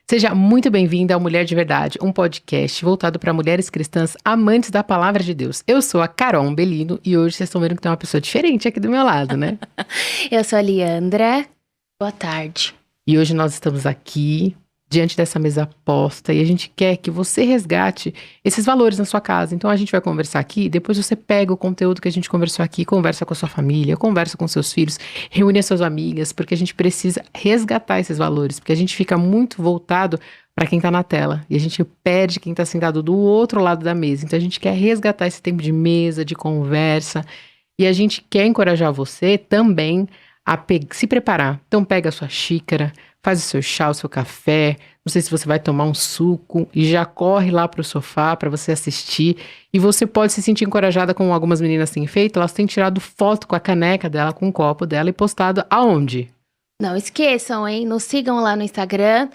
Seja muito bem-vinda ao Mulher de Verdade, um podcast voltado para mulheres cristãs amantes da palavra de Deus. Eu sou a Carol Belino e hoje vocês estão vendo que tem uma pessoa diferente aqui do meu lado, né? Eu sou a Leandra. Boa tarde. E hoje nós estamos aqui diante dessa mesa posta e a gente quer que você resgate esses valores na sua casa. Então a gente vai conversar aqui, depois você pega o conteúdo que a gente conversou aqui, conversa com a sua família, conversa com seus filhos, reúne as suas amigas, porque a gente precisa resgatar esses valores, porque a gente fica muito voltado para quem tá na tela e a gente perde quem tá sentado do outro lado da mesa. Então a gente quer resgatar esse tempo de mesa, de conversa e a gente quer encorajar você também a se preparar. Então pega a sua xícara, faz o seu chá, o seu café, não sei se você vai tomar um suco e já corre lá pro sofá para você assistir. E você pode se sentir encorajada como algumas meninas têm feito, elas têm tirado foto com a caneca dela, com o copo dela e postado aonde? Não esqueçam, hein? Nos sigam lá no Instagram,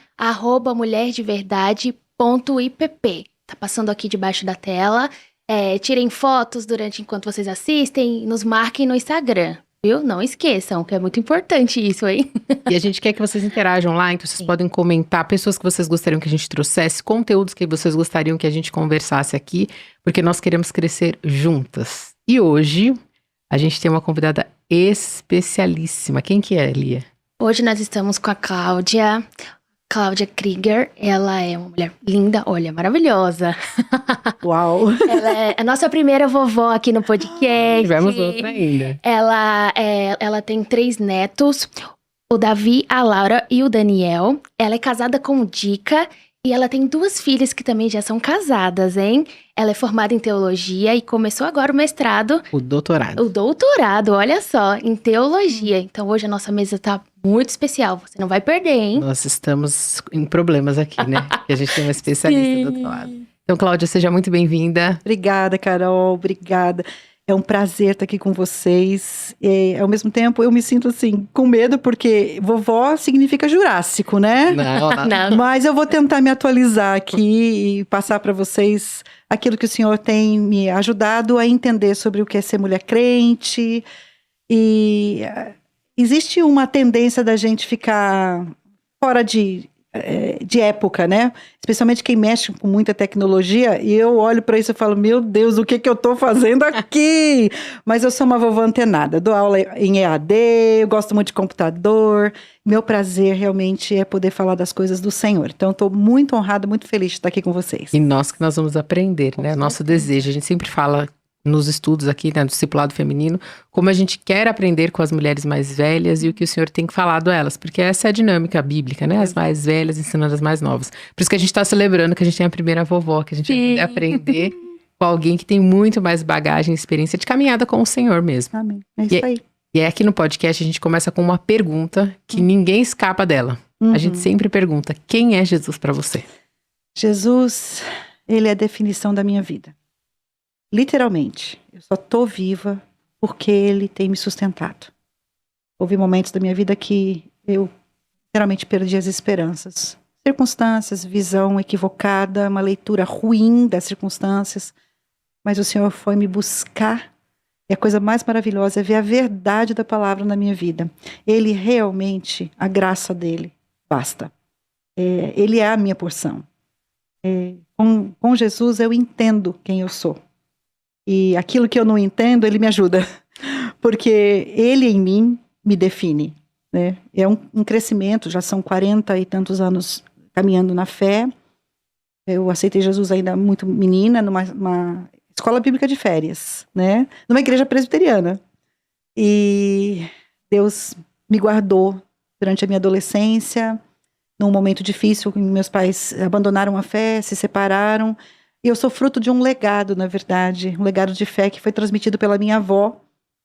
@mulherdeverdade.ipp. Tá passando aqui debaixo da tela. Tirem fotos enquanto vocês assistem, nos marquem no Instagram. Viu? Não esqueçam, que é muito importante isso, hein? E a gente quer que vocês interajam lá, então vocês podem comentar pessoas que vocês gostariam que a gente trouxesse, conteúdos que vocês gostariam que a gente conversasse aqui, porque nós queremos crescer juntas. E hoje, a gente tem uma convidada especialíssima. Quem que é, Lia? Hoje nós estamos com a Cláudia Krieger. Ela é uma mulher linda, olha, maravilhosa. Uau! Ela é a nossa primeira vovó aqui no podcast. Tivemos outra ainda. Ela tem 3 netos, o Davi, a Laura e o Daniel. Ela é casada com o Dica e ela tem 2 filhas que também já são casadas, hein? Ela é formada em teologia e começou agora o mestrado. O doutorado. O doutorado, olha só, em teologia. Então hoje a nossa mesa tá muito especial, você não vai perder, hein? Nós estamos em problemas aqui, né? Que a gente tem uma especialista do outro lado. Então, Cláudia, seja muito bem-vinda. Obrigada, Carol, obrigada. É um prazer estar aqui com vocês. E, ao mesmo tempo, eu me sinto assim, com medo, porque vovó significa Jurássico, né? Não. Mas eu vou tentar me atualizar aqui e passar para vocês aquilo que o senhor tem me ajudado a entender sobre o que é ser mulher crente. E existe uma tendência da gente ficar fora de época, né? Especialmente quem mexe com muita tecnologia, e eu olho para isso e falo, meu Deus, o que eu tô fazendo aqui? Mas eu sou uma vovó antenada, dou aula em EAD, eu gosto muito de computador, meu prazer realmente é poder falar das coisas do Senhor. Então, estou muito honrada, muito feliz de estar aqui com vocês. E nós vamos aprender, né? Nosso desejo, a gente sempre fala nos estudos aqui, né, do discipulado feminino, como a gente quer aprender com as mulheres mais velhas e o que o Senhor tem falado a elas, porque essa é a dinâmica bíblica, né, as mais velhas ensinando as mais novas. Por isso que a gente está celebrando que a gente tem a primeira vovó, que a gente vai poder aprender com alguém que tem muito mais bagagem e experiência de caminhada com o Senhor mesmo. Amém, é isso aí. E aqui no podcast a gente começa com uma pergunta que ninguém escapa dela. A gente sempre pergunta, quem é Jesus para você? Jesus, ele é a definição da minha vida. Literalmente, eu só tô viva porque ele tem me sustentado. Houve momentos da minha vida que eu literalmente perdi as esperanças. Circunstâncias, visão equivocada, uma leitura ruim das circunstâncias. Mas o Senhor foi me buscar. E a coisa mais maravilhosa é ver a verdade da palavra na minha vida. Ele realmente, a graça dele, basta. Ele é a minha porção. Com Jesus eu entendo quem eu sou. E aquilo que eu não entendo, ele me ajuda. Porque ele em mim me define, né? É um crescimento, já são 40 e tantos anos caminhando na fé. Eu aceitei Jesus ainda muito menina, numa escola bíblica de férias, né? Numa igreja presbiteriana. E Deus me guardou durante a minha adolescência, num momento difícil, meus pais abandonaram a fé, se separaram. E eu sou fruto de um legado, na verdade, um legado de fé que foi transmitido pela minha avó,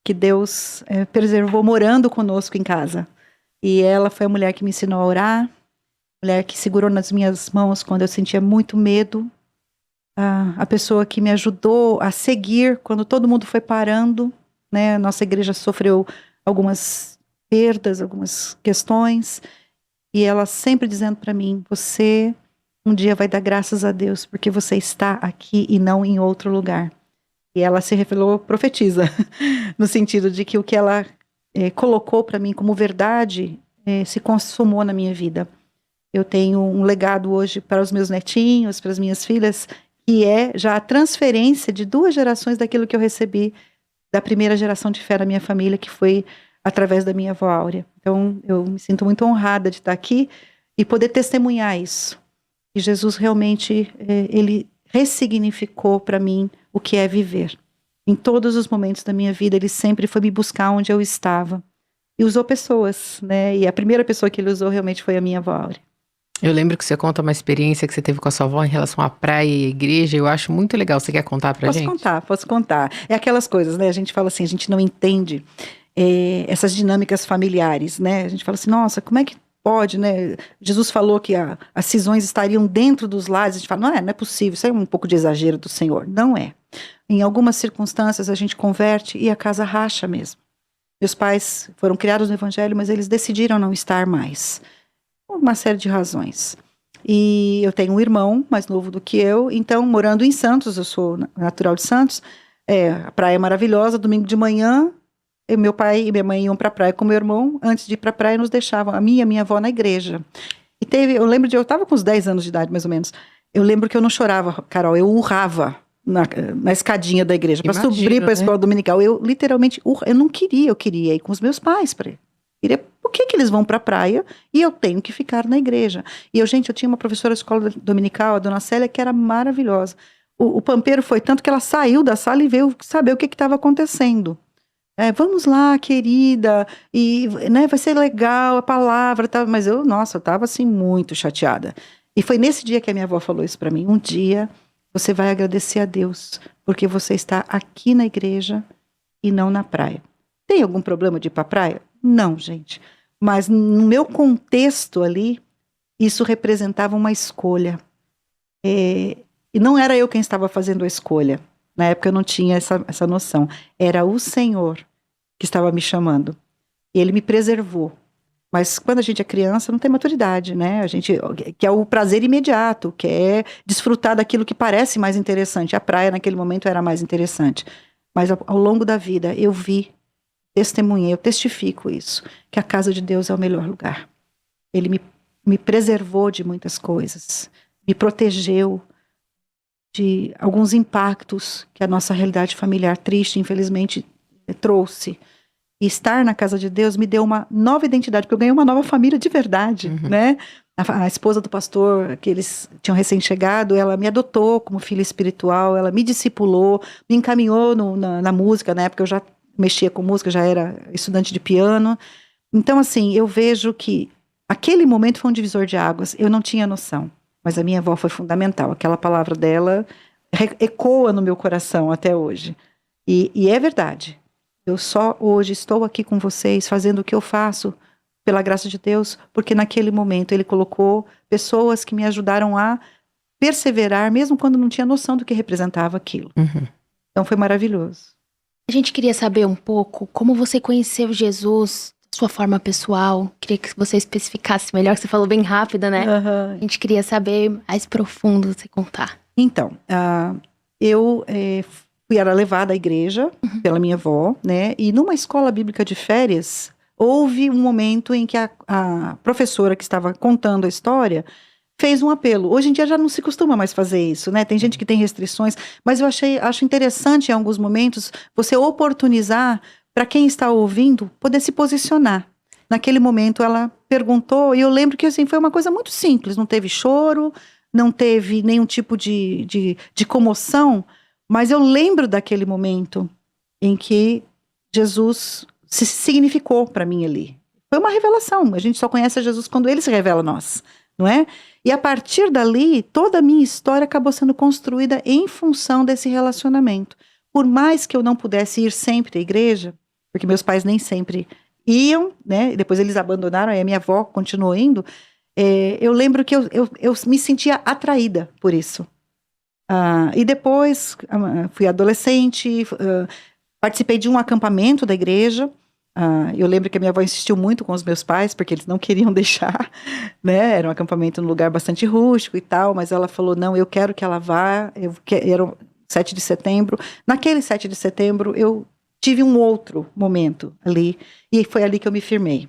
que Deus preservou morando conosco em casa. E ela foi a mulher que me ensinou a orar, mulher que segurou nas minhas mãos quando eu sentia muito medo, a pessoa que me ajudou a seguir quando todo mundo foi parando, né? Nossa igreja sofreu algumas perdas, algumas questões, e ela sempre dizendo para mim, você um dia vai dar graças a Deus, porque você está aqui e não em outro lugar. E ela se revelou profetiza, no sentido de que o que ela colocou para mim como verdade se consumou na minha vida. eu tenho um legado hoje para os meus netinhos, para as minhas filhas, que é já a transferência de 2 gerações daquilo que eu recebi da primeira geração de fé na minha família, que foi através da minha avó Áurea. Então, eu me sinto muito honrada de estar aqui e poder testemunhar isso. E Jesus realmente, ele ressignificou para mim o que é viver. Em todos os momentos da minha vida, ele sempre foi me buscar onde eu estava. E usou pessoas, né? E a primeira pessoa que ele usou realmente foi a minha avó Áurea. Eu lembro que você conta uma experiência que você teve com a sua avó em relação à praia e à igreja. Eu acho muito legal. Você quer contar pra gente? Posso contar. É aquelas coisas, né? A gente fala assim, a gente não entende essas dinâmicas familiares, né? A gente fala assim, nossa, como é que pode, né? Jesus falou que as cisões estariam dentro dos lares. A gente fala, não é possível. Isso é um pouco de exagero do Senhor. Não é. Em algumas circunstâncias a gente converte e a casa racha mesmo. Meus pais foram criados no evangelho, mas eles decidiram não estar mais. Por uma série de razões. E eu tenho um irmão mais novo do que eu, então, morando em Santos, eu sou natural de Santos, a praia é maravilhosa, domingo de manhã, meu pai e minha mãe iam para a praia com meu irmão, antes de ir para a praia, nos deixavam, a minha e a minha avó na igreja. E eu lembro eu estava com uns 10 anos de idade, mais ou menos, eu lembro que eu não chorava, Carol, eu urrava na escadinha da igreja, para subir para a escola dominical. Eu, literalmente, eu não queria, eu queria ir com os meus pais para ir. Por que eles vão para a praia e eu tenho que ficar na igreja? E eu tinha uma professora de escola dominical, a dona Célia, que era maravilhosa. O pampeiro foi tanto que ela saiu da sala e veio saber o que estava acontecendo. Vamos lá, querida, e né, vai ser legal a palavra, tá? Mas eu estava assim muito chateada. E foi nesse dia que a minha avó falou isso para mim. Um dia você vai agradecer a Deus, porque você está aqui na igreja e não na praia. Tem algum problema de ir para a praia? Não, gente. Mas no meu contexto ali, isso representava uma escolha. E não era eu quem estava fazendo a escolha. Na época eu não tinha essa noção. Era o Senhor que estava me chamando. E Ele me preservou. Mas quando a gente é criança, não tem maturidade, né? A gente quer o prazer imediato, quer desfrutar daquilo que parece mais interessante. A praia, naquele momento, era mais interessante. Mas ao longo da vida, eu vi, testemunhei, eu testifico isso, que a casa de Deus é o melhor lugar. Ele me preservou de muitas coisas, me protegeu de alguns impactos que a nossa realidade familiar triste, infelizmente, trouxe. E estar na casa de Deus me deu uma nova identidade, porque eu ganhei uma nova família de verdade, né? A esposa do pastor, que eles tinham recém-chegado, ela me adotou como filha espiritual, ela me discipulou, me encaminhou na música. Na época eu já mexia com música, já era estudante de piano. Então, assim, eu vejo que aquele momento foi um divisor de águas. Eu não tinha noção, mas a minha avó foi fundamental. Aquela palavra dela ecoa no meu coração até hoje. E é verdade. Eu só hoje estou aqui com vocês, fazendo o que eu faço, pela graça de Deus, porque naquele momento Ele colocou pessoas que me ajudaram a perseverar, mesmo quando não tinha noção do que representava aquilo. Então foi maravilhoso. A gente queria saber um pouco como você conheceu Jesus, sua forma pessoal. Queria que você especificasse melhor, que você falou bem rápido, né? A gente queria saber mais profundo, você contar. Então, eu era levada à igreja pela minha avó, né? E numa escola bíblica de férias, houve um momento em que a professora que estava contando a história fez um apelo. Hoje em dia já não se costuma mais fazer isso, né? Tem gente que tem restrições, mas eu acho interessante em alguns momentos você oportunizar para quem está ouvindo poder se posicionar. Naquele momento ela perguntou, e eu lembro que assim, foi uma coisa muito simples, não teve choro, não teve nenhum tipo de comoção, mas eu lembro daquele momento em que Jesus se significou para mim ali. Foi uma revelação, a gente só conhece a Jesus quando Ele se revela a nós, não é? E a partir dali, toda a minha história acabou sendo construída em função desse relacionamento. Por mais que eu não pudesse ir sempre à igreja, porque meus pais nem sempre iam, né? E depois eles abandonaram, aí a minha avó continuou indo, eu lembro que eu me sentia atraída por isso. E depois fui adolescente, participei de um acampamento da igreja. Eu lembro que a minha avó insistiu muito com os meus pais, porque eles não queriam deixar, né? Era um acampamento num lugar bastante rústico e tal, mas ela falou, não, eu quero que ela vá. Era o 7 de setembro. Naquele 7 de setembro, eu tive um outro momento ali, e foi ali que eu me firmei.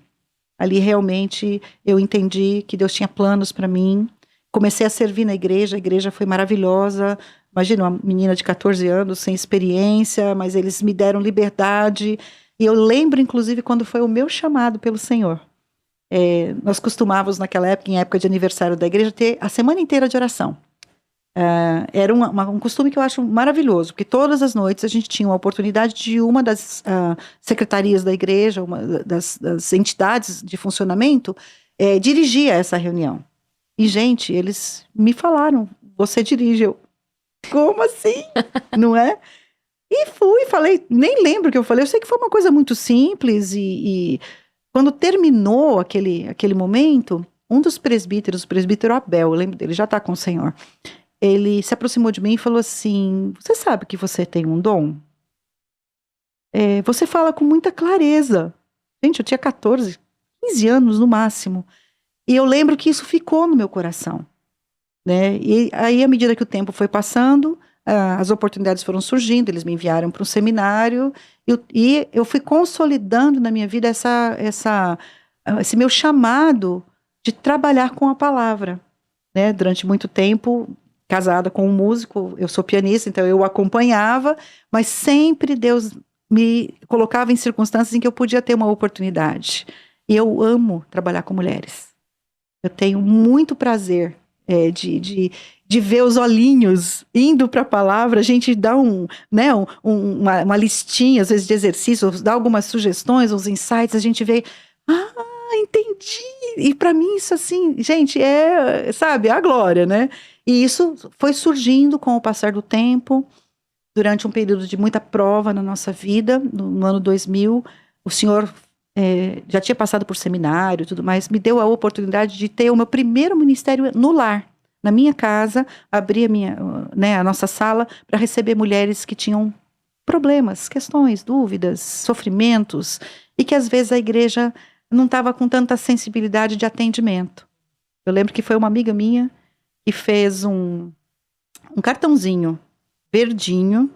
Ali realmente eu entendi que Deus tinha planos para mim. Comecei a servir na igreja, a igreja foi maravilhosa. Imagina, uma menina de 14 anos, sem experiência, mas eles me deram liberdade. E eu lembro, inclusive, quando foi o meu chamado pelo Senhor. Nós costumávamos, naquela época, em época de aniversário da igreja, ter a semana inteira de oração. Era um costume que eu acho maravilhoso, porque todas as noites a gente tinha uma oportunidade de uma das secretarias da igreja, uma das entidades de funcionamento, dirigir essa reunião. E, gente, eles me falaram, você dirige. Eu, como assim? Não é? E fui, falei, nem lembro o que eu falei, eu sei que foi uma coisa muito simples, e quando terminou aquele momento, um dos presbíteros, o presbítero Abel, eu lembro dele, já está com o Senhor, ele se aproximou de mim e falou assim, você sabe que você tem um dom? Você fala com muita clareza. Gente, eu tinha 14, 15 anos no máximo. E eu lembro que isso ficou no meu coração, né? E aí, à medida que o tempo foi passando, as oportunidades foram surgindo, eles me enviaram para um seminário, e eu fui consolidando na minha vida esse meu chamado de trabalhar com a palavra, né? Durante muito tempo, casada com um músico, eu sou pianista, então eu o acompanhava, mas sempre Deus me colocava em circunstâncias em que eu podia ter uma oportunidade. E eu amo trabalhar com mulheres. Eu tenho muito prazer de ver os olhinhos indo para a palavra. A gente dá uma listinha, às vezes, de exercícios, dá algumas sugestões, uns insights, a gente vê, entendi. E para mim isso, assim, gente, sabe, a glória, né? E isso foi surgindo com o passar do tempo, durante um período de muita prova na nossa vida. No ano 2000, o Senhor já tinha passado por seminário e tudo mais, me deu a oportunidade de ter o meu primeiro ministério no lar. Na minha casa, abri a nossa sala para receber mulheres que tinham problemas, questões, dúvidas, sofrimentos, e que às vezes a igreja não estava com tanta sensibilidade de atendimento. Eu lembro que foi uma amiga minha que fez um cartãozinho verdinho,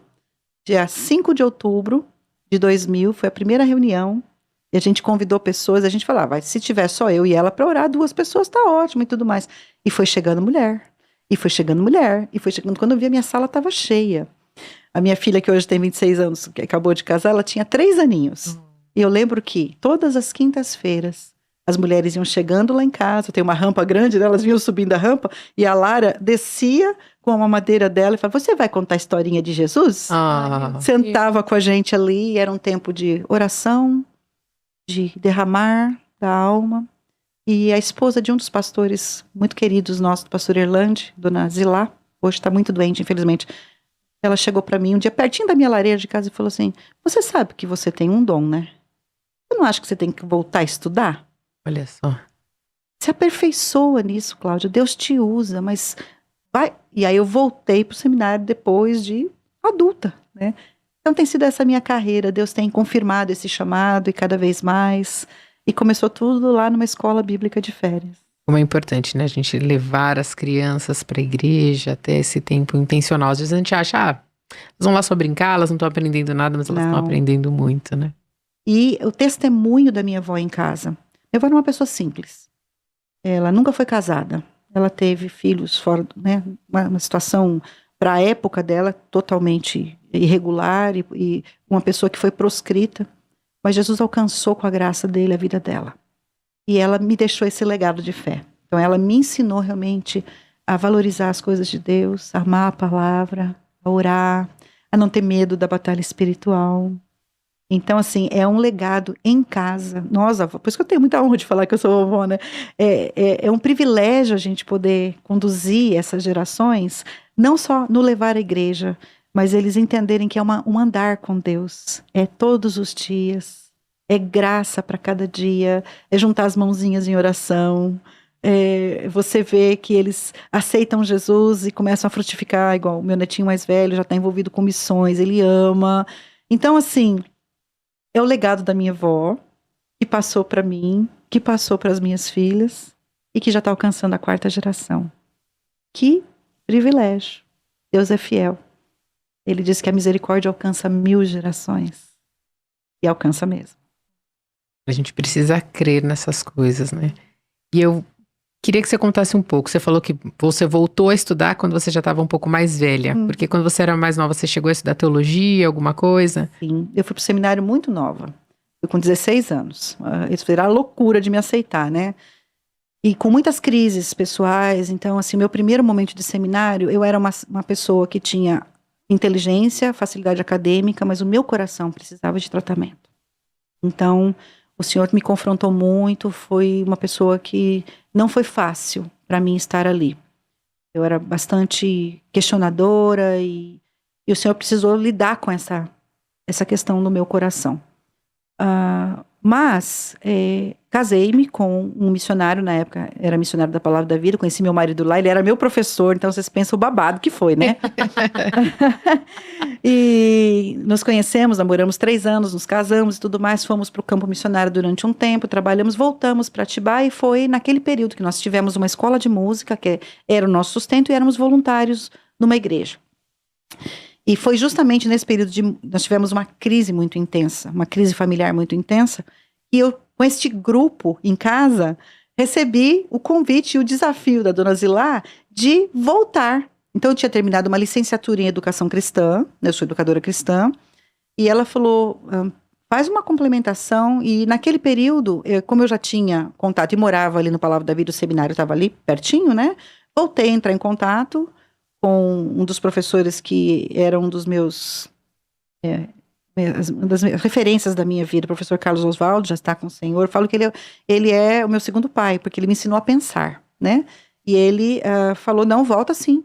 dia 5 de outubro de 2000, foi a primeira reunião, e a gente convidou pessoas, a gente falava, se tiver só eu e ela para orar, 2 pessoas tá ótimo e tudo mais. E foi chegando mulher, e foi chegando mulher, e foi chegando, quando eu vi a minha sala estava cheia. A minha filha, que hoje tem 26 anos, que acabou de casar, ela tinha 3 aninhos. E eu lembro que todas as quintas-feiras, as mulheres iam chegando lá em casa, tem uma rampa grande, né? Elas vinham subindo a rampa, e a Lara descia com a mamadeira dela e falava, você vai contar a historinha de Jesus? Sentava com a gente ali, era um tempo de oração, de derramar da alma. E a esposa de um dos pastores muito queridos nossos, do pastor Erlande, dona Zilá, hoje está muito doente, infelizmente, ela chegou para mim um dia pertinho da minha lareira de casa e falou assim, você sabe que você tem um dom, né? Você não acha que você tem que voltar a estudar? Olha só. Se aperfeiçoa nisso, Cláudia, Deus te usa, mas vai. E aí eu voltei para o seminário depois de adulta, né? Então tem sido essa minha carreira, Deus tem confirmado esse chamado e cada vez mais, e começou tudo lá numa escola bíblica de férias. Como é importante, né, a gente levar as crianças para a igreja, até esse tempo intencional. Às vezes a gente acha, elas vão lá só brincar, elas não estão aprendendo nada, mas elas estão aprendendo muito, né? E o testemunho da minha avó em casa. Minha avó era uma pessoa simples. Ela nunca foi casada. Ela teve filhos fora, né, uma situação, para a época dela, totalmente irregular, e uma pessoa que foi proscrita. Mas Jesus alcançou com a graça dele a vida dela. E ela me deixou esse legado de fé. Então ela me ensinou realmente a valorizar as coisas de Deus, a amar a palavra, a orar, a não ter medo da batalha espiritual. Então, assim, é um legado em casa. Nós, avó, por isso que eu tenho muita honra de falar que eu sou avó, né? É um privilégio a gente poder conduzir essas gerações, não só no levar à igreja, mas eles entenderem que é um andar com Deus. É todos os dias, é graça para cada dia, é juntar as mãozinhas em oração. Você vê que eles aceitam Jesus e começam a frutificar, igual o meu netinho mais velho já está envolvido com missões, ele ama. Então, assim, é o legado da minha avó, que passou para mim, que passou para as minhas filhas e que já está alcançando a 4ª geração. Que privilégio. Deus é fiel. Ele diz que a misericórdia alcança 1000 gerações. E alcança mesmo. A gente precisa crer nessas coisas, né? E eu queria que você contasse um pouco. Você falou que você voltou a estudar quando você já estava um pouco mais velha. Porque quando você era mais nova, você chegou a estudar teologia, alguma coisa? Sim, eu fui para o seminário muito nova. Eu com 16 anos. Isso era a loucura de me aceitar, né? E com muitas crises pessoais. Então, assim, meu primeiro momento de seminário, eu era uma pessoa que tinha inteligência, facilidade acadêmica, mas o meu coração precisava de tratamento. Então, o Senhor me confrontou muito, foi uma pessoa que não foi fácil para mim estar ali. Eu era bastante questionadora e o Senhor precisou lidar com essa questão no meu coração. Mas casei-me com um missionário, na época era missionário da Palavra da Vida, conheci meu marido lá, ele era meu professor, então vocês pensam o babado que foi, né? E nos conhecemos, namoramos 3 anos, nos casamos e tudo mais, fomos para o campo missionário durante um tempo, trabalhamos, voltamos para Atibaia e foi naquele período que nós tivemos uma escola de música, que era o nosso sustento, e éramos voluntários numa igreja. E foi justamente nesse período nós tivemos uma crise muito intensa, uma crise familiar muito intensa, e eu, com este grupo em casa, recebi o convite e o desafio da dona Zilá de voltar. Então, eu tinha terminado uma licenciatura em educação cristã, eu sou educadora cristã, e ela falou, faz uma complementação, e naquele período, como eu já tinha contato e morava ali no Palavra da Vida, o seminário estava ali pertinho, né? Voltei a entrar em contato com um dos professores que era um dos meus, uma das referências da minha vida, o professor Carlos Oswaldo, já está com o Senhor. Falo que ele é o meu segundo pai, porque ele me ensinou a pensar, né? E ele falou, não, volta sim,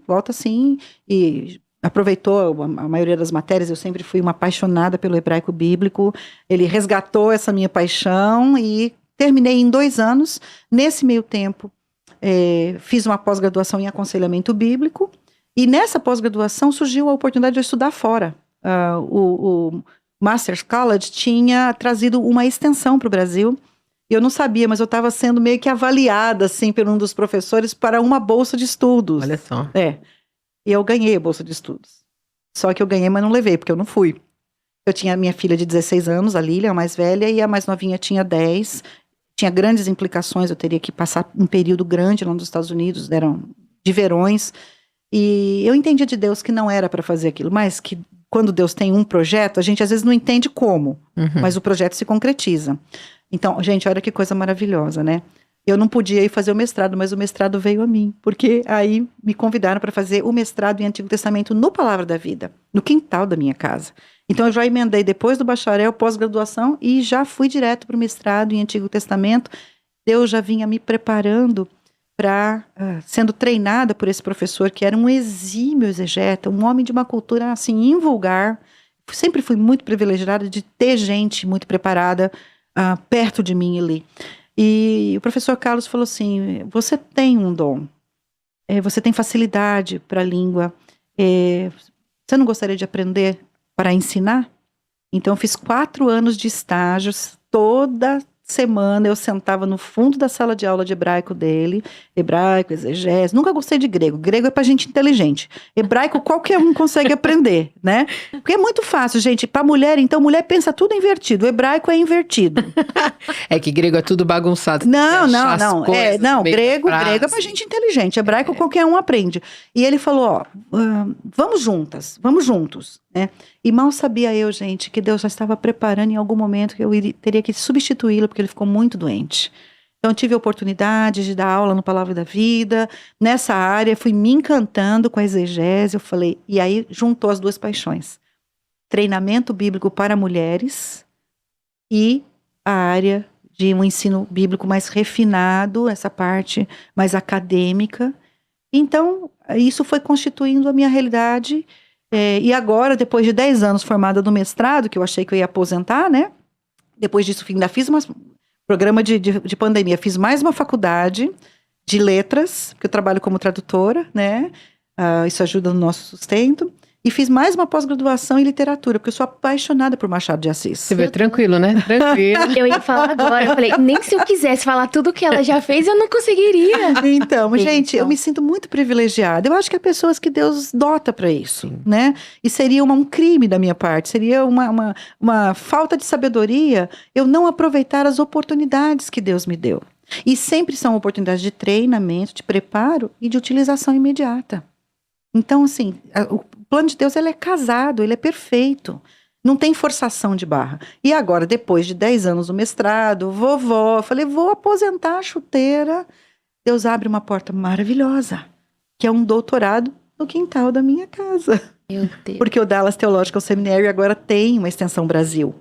e aproveitou a maioria das matérias. Eu sempre fui uma apaixonada pelo hebraico bíblico. Ele resgatou essa minha paixão e terminei em 2 anos. Nesse meio tempo, fiz uma pós-graduação em aconselhamento bíblico. E nessa pós-graduação surgiu a oportunidade de eu estudar fora. O Master's College tinha trazido uma extensão para o Brasil. Eu não sabia, mas eu estava sendo meio que avaliada, assim, por um dos professores para uma bolsa de estudos. Olha só. E eu ganhei a bolsa de estudos. Só que eu ganhei, mas não levei, porque eu não fui. Eu tinha a minha filha de 16 anos, a Lília, a mais velha, e a mais novinha tinha 10. Tinha grandes implicações, eu teria que passar um período grande lá nos Estados Unidos, eram de verões. E eu entendia de Deus que não era para fazer aquilo, mas que quando Deus tem um projeto, a gente às vezes não entende como, mas o projeto se concretiza. Então, gente, olha que coisa maravilhosa, né? Eu não podia ir fazer o mestrado, mas o mestrado veio a mim, porque aí me convidaram para fazer o mestrado em Antigo Testamento no Palavra da Vida, no quintal da minha casa. Então, eu já emendei depois do bacharel, pós-graduação, e já fui direto para o mestrado em Antigo Testamento. Deus já vinha me preparando sendo treinada por esse professor, que era um exímio exegeta, um homem de uma cultura, assim, invulgar. Sempre fui muito privilegiada de ter gente muito preparada perto de mim ali. E o professor Carlos falou assim, você tem um dom, você tem facilidade para a língua, você não gostaria de aprender para ensinar? Então, eu fiz 4 anos de estágios, toda semana eu sentava no fundo da sala de aula de hebraico dele, hebraico, exegese, nunca gostei de grego, grego é pra gente inteligente, hebraico qualquer um consegue aprender, né? Porque é muito fácil, gente, pra mulher, então mulher pensa tudo invertido, o hebraico é invertido. É que grego é tudo bagunçado. Não, grego é pra gente inteligente, hebraico qualquer um aprende. E ele falou, vamos juntos, né? E mal sabia eu, gente, que Deus já estava preparando em algum momento que eu teria que substituí-lo, porque ele ficou muito doente. Então, eu tive a oportunidade de dar aula no Palavra da Vida, nessa área, fui me encantando com a exegese, eu falei, e aí juntou as 2 paixões. Treinamento bíblico para mulheres e a área de um ensino bíblico mais refinado, essa parte mais acadêmica. Então, isso foi constituindo a minha realidade. E agora, depois de 10 anos formada no mestrado, que eu achei que eu ia aposentar, né? Depois disso, ainda fiz um programa de pandemia, fiz mais uma faculdade de letras, porque eu trabalho como tradutora, né? Isso ajuda no nosso sustento. E fiz mais uma pós-graduação em literatura, porque eu sou apaixonada por Machado de Assis. Você vê, tranquilo, né? Tranquilo. Eu ia falar agora, eu falei, nem se eu quisesse falar tudo que ela já fez, eu não conseguiria. Então, gente, eu Então. me sinto muito privilegiada. Eu acho que há pessoas que Deus dota para isso, né? E seria um crime da minha parte, seria uma falta de sabedoria eu não aproveitar as oportunidades que Deus me deu. E sempre são oportunidades de treinamento, de preparo e de utilização imediata. Então, assim, o plano de Deus, ele é casado, ele é perfeito. Não tem forçação de barra. E agora, depois de 10 anos no mestrado, vovó, falei, vou aposentar a chuteira. Deus abre uma porta maravilhosa, que é um doutorado no quintal da minha casa. Meu Deus. Porque o Dallas Theological Seminary agora tem uma extensão Brasil,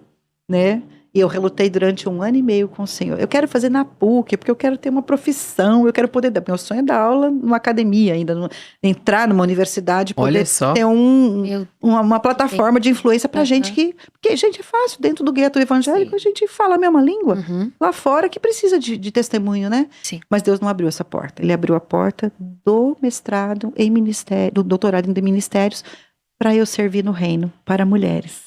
né? E eu relutei durante 1 ano e meio com o Senhor. Eu quero fazer na PUC, porque eu quero ter uma profissão, eu quero poder dar. Meu sonho é dar aula numa academia ainda, entrar numa universidade, Olha poder só. ter Meu uma plataforma de influência pra gente que... Porque, gente, é fácil. Dentro do gueto evangélico, Sim. a gente fala a mesma língua. Uhum. Lá fora que precisa de testemunho, né? Sim. Mas Deus não abriu essa porta. Ele abriu a porta do mestrado em ministério, do doutorado em ministérios, para eu servir no reino para mulheres.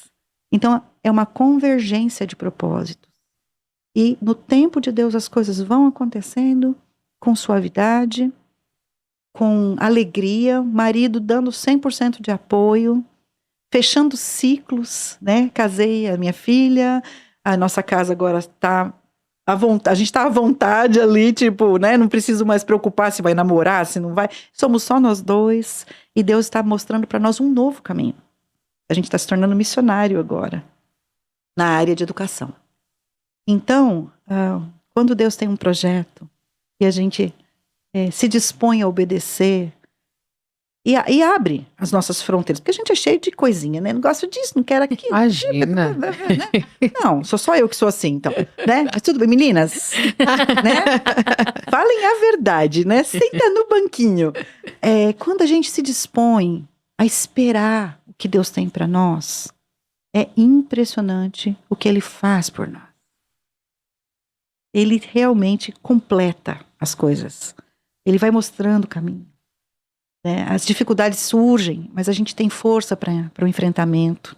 Então, é uma convergência de propósitos. E no tempo de Deus as coisas vão acontecendo com suavidade, com alegria, marido dando 100% de apoio, fechando ciclos, né? Casei a minha filha, a nossa casa agora está à vontade, a gente está à vontade ali, tipo, né? Não preciso mais preocupar se vai namorar, se não vai. Somos só nós dois e Deus está mostrando para nós um novo caminho. A gente está se tornando missionário agora, na área de educação. Então, quando Deus tem um projeto e a gente se dispõe a obedecer e abre as nossas fronteiras, porque a gente é cheio de coisinha, né? Não gosto disso, não quero aquilo. Imagina. Não, sou só eu que sou assim, então, né? Mas tudo bem, meninas, né? Falem a verdade, né? Senta no banquinho. Quando a gente se dispõe a esperar o que Deus tem para nós, é impressionante o que Ele faz por nós. Ele realmente completa as coisas. Ele vai mostrando o caminho. Né? As dificuldades surgem, mas a gente tem força para o enfrentamento.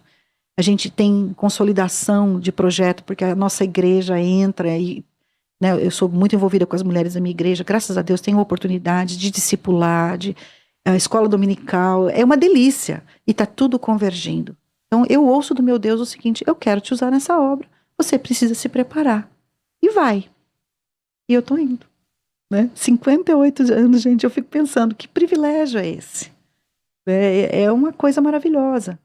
A gente tem consolidação de projeto, porque a nossa igreja entra e, né, eu sou muito envolvida com as mulheres da minha igreja. Graças a Deus tenho oportunidade de discipular, a escola dominical. É uma delícia. E está tudo convergindo. Então eu ouço do meu Deus o seguinte: eu quero te usar nessa obra. Você precisa se preparar. E vai. E eu tô indo. Né? 58 anos, gente, eu fico pensando, que privilégio é esse? É uma coisa maravilhosa.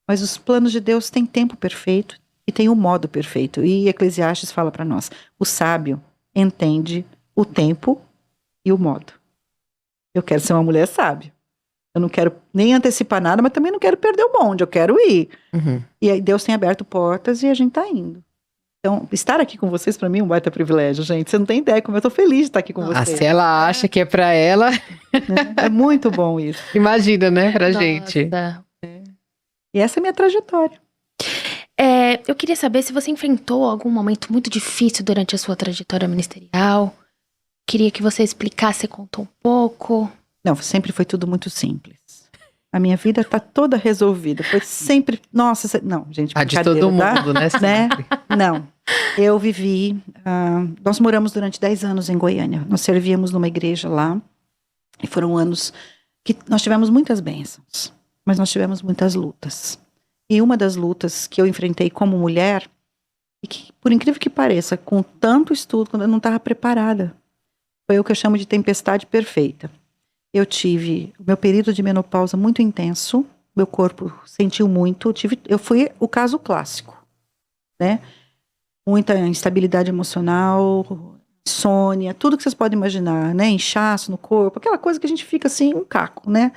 Mas os planos de Deus têm tempo perfeito e tem o modo perfeito. E Eclesiastes fala para nós: o sábio entende o tempo e o modo. Eu quero ser uma mulher sábia. Eu não quero nem antecipar nada, mas também não quero perder o bonde, eu quero ir. Uhum. E aí Deus tem aberto portas e a gente tá indo. Então, estar aqui com vocês, para mim, é um baita privilégio, gente. Você não tem ideia como eu tô feliz de estar aqui com vocês. Se ela acha que é pra ela, Né? É muito bom isso. imagina, né, pra Nossa. gente. E essa é a minha trajetória. Eu queria saber se você enfrentou algum momento muito difícil durante a sua trajetória ministerial. Queria que você explicasse, contou um pouco. Não, sempre foi tudo muito simples. A minha vida tá toda resolvida. Foi sempre... Nossa, não, gente, A de brincadeira, todo tá? mundo, né? Né? Sempre. Não. Eu vivi... nós moramos durante 10 anos em Goiânia. Nós servíamos numa igreja lá. E foram anos que nós tivemos muitas bênçãos. Mas nós tivemos muitas lutas. E uma das lutas que eu enfrentei como mulher, e que, por incrível que pareça, com tanto estudo, quando eu não estava preparada, foi o que eu chamo de tempestade perfeita. Eu tive o meu período de menopausa muito intenso, meu corpo sentiu muito, eu fui o caso clássico, né? Muita instabilidade emocional, insônia, tudo que vocês podem imaginar, né? Inchaço no corpo, aquela coisa que a gente fica assim, um caco, né?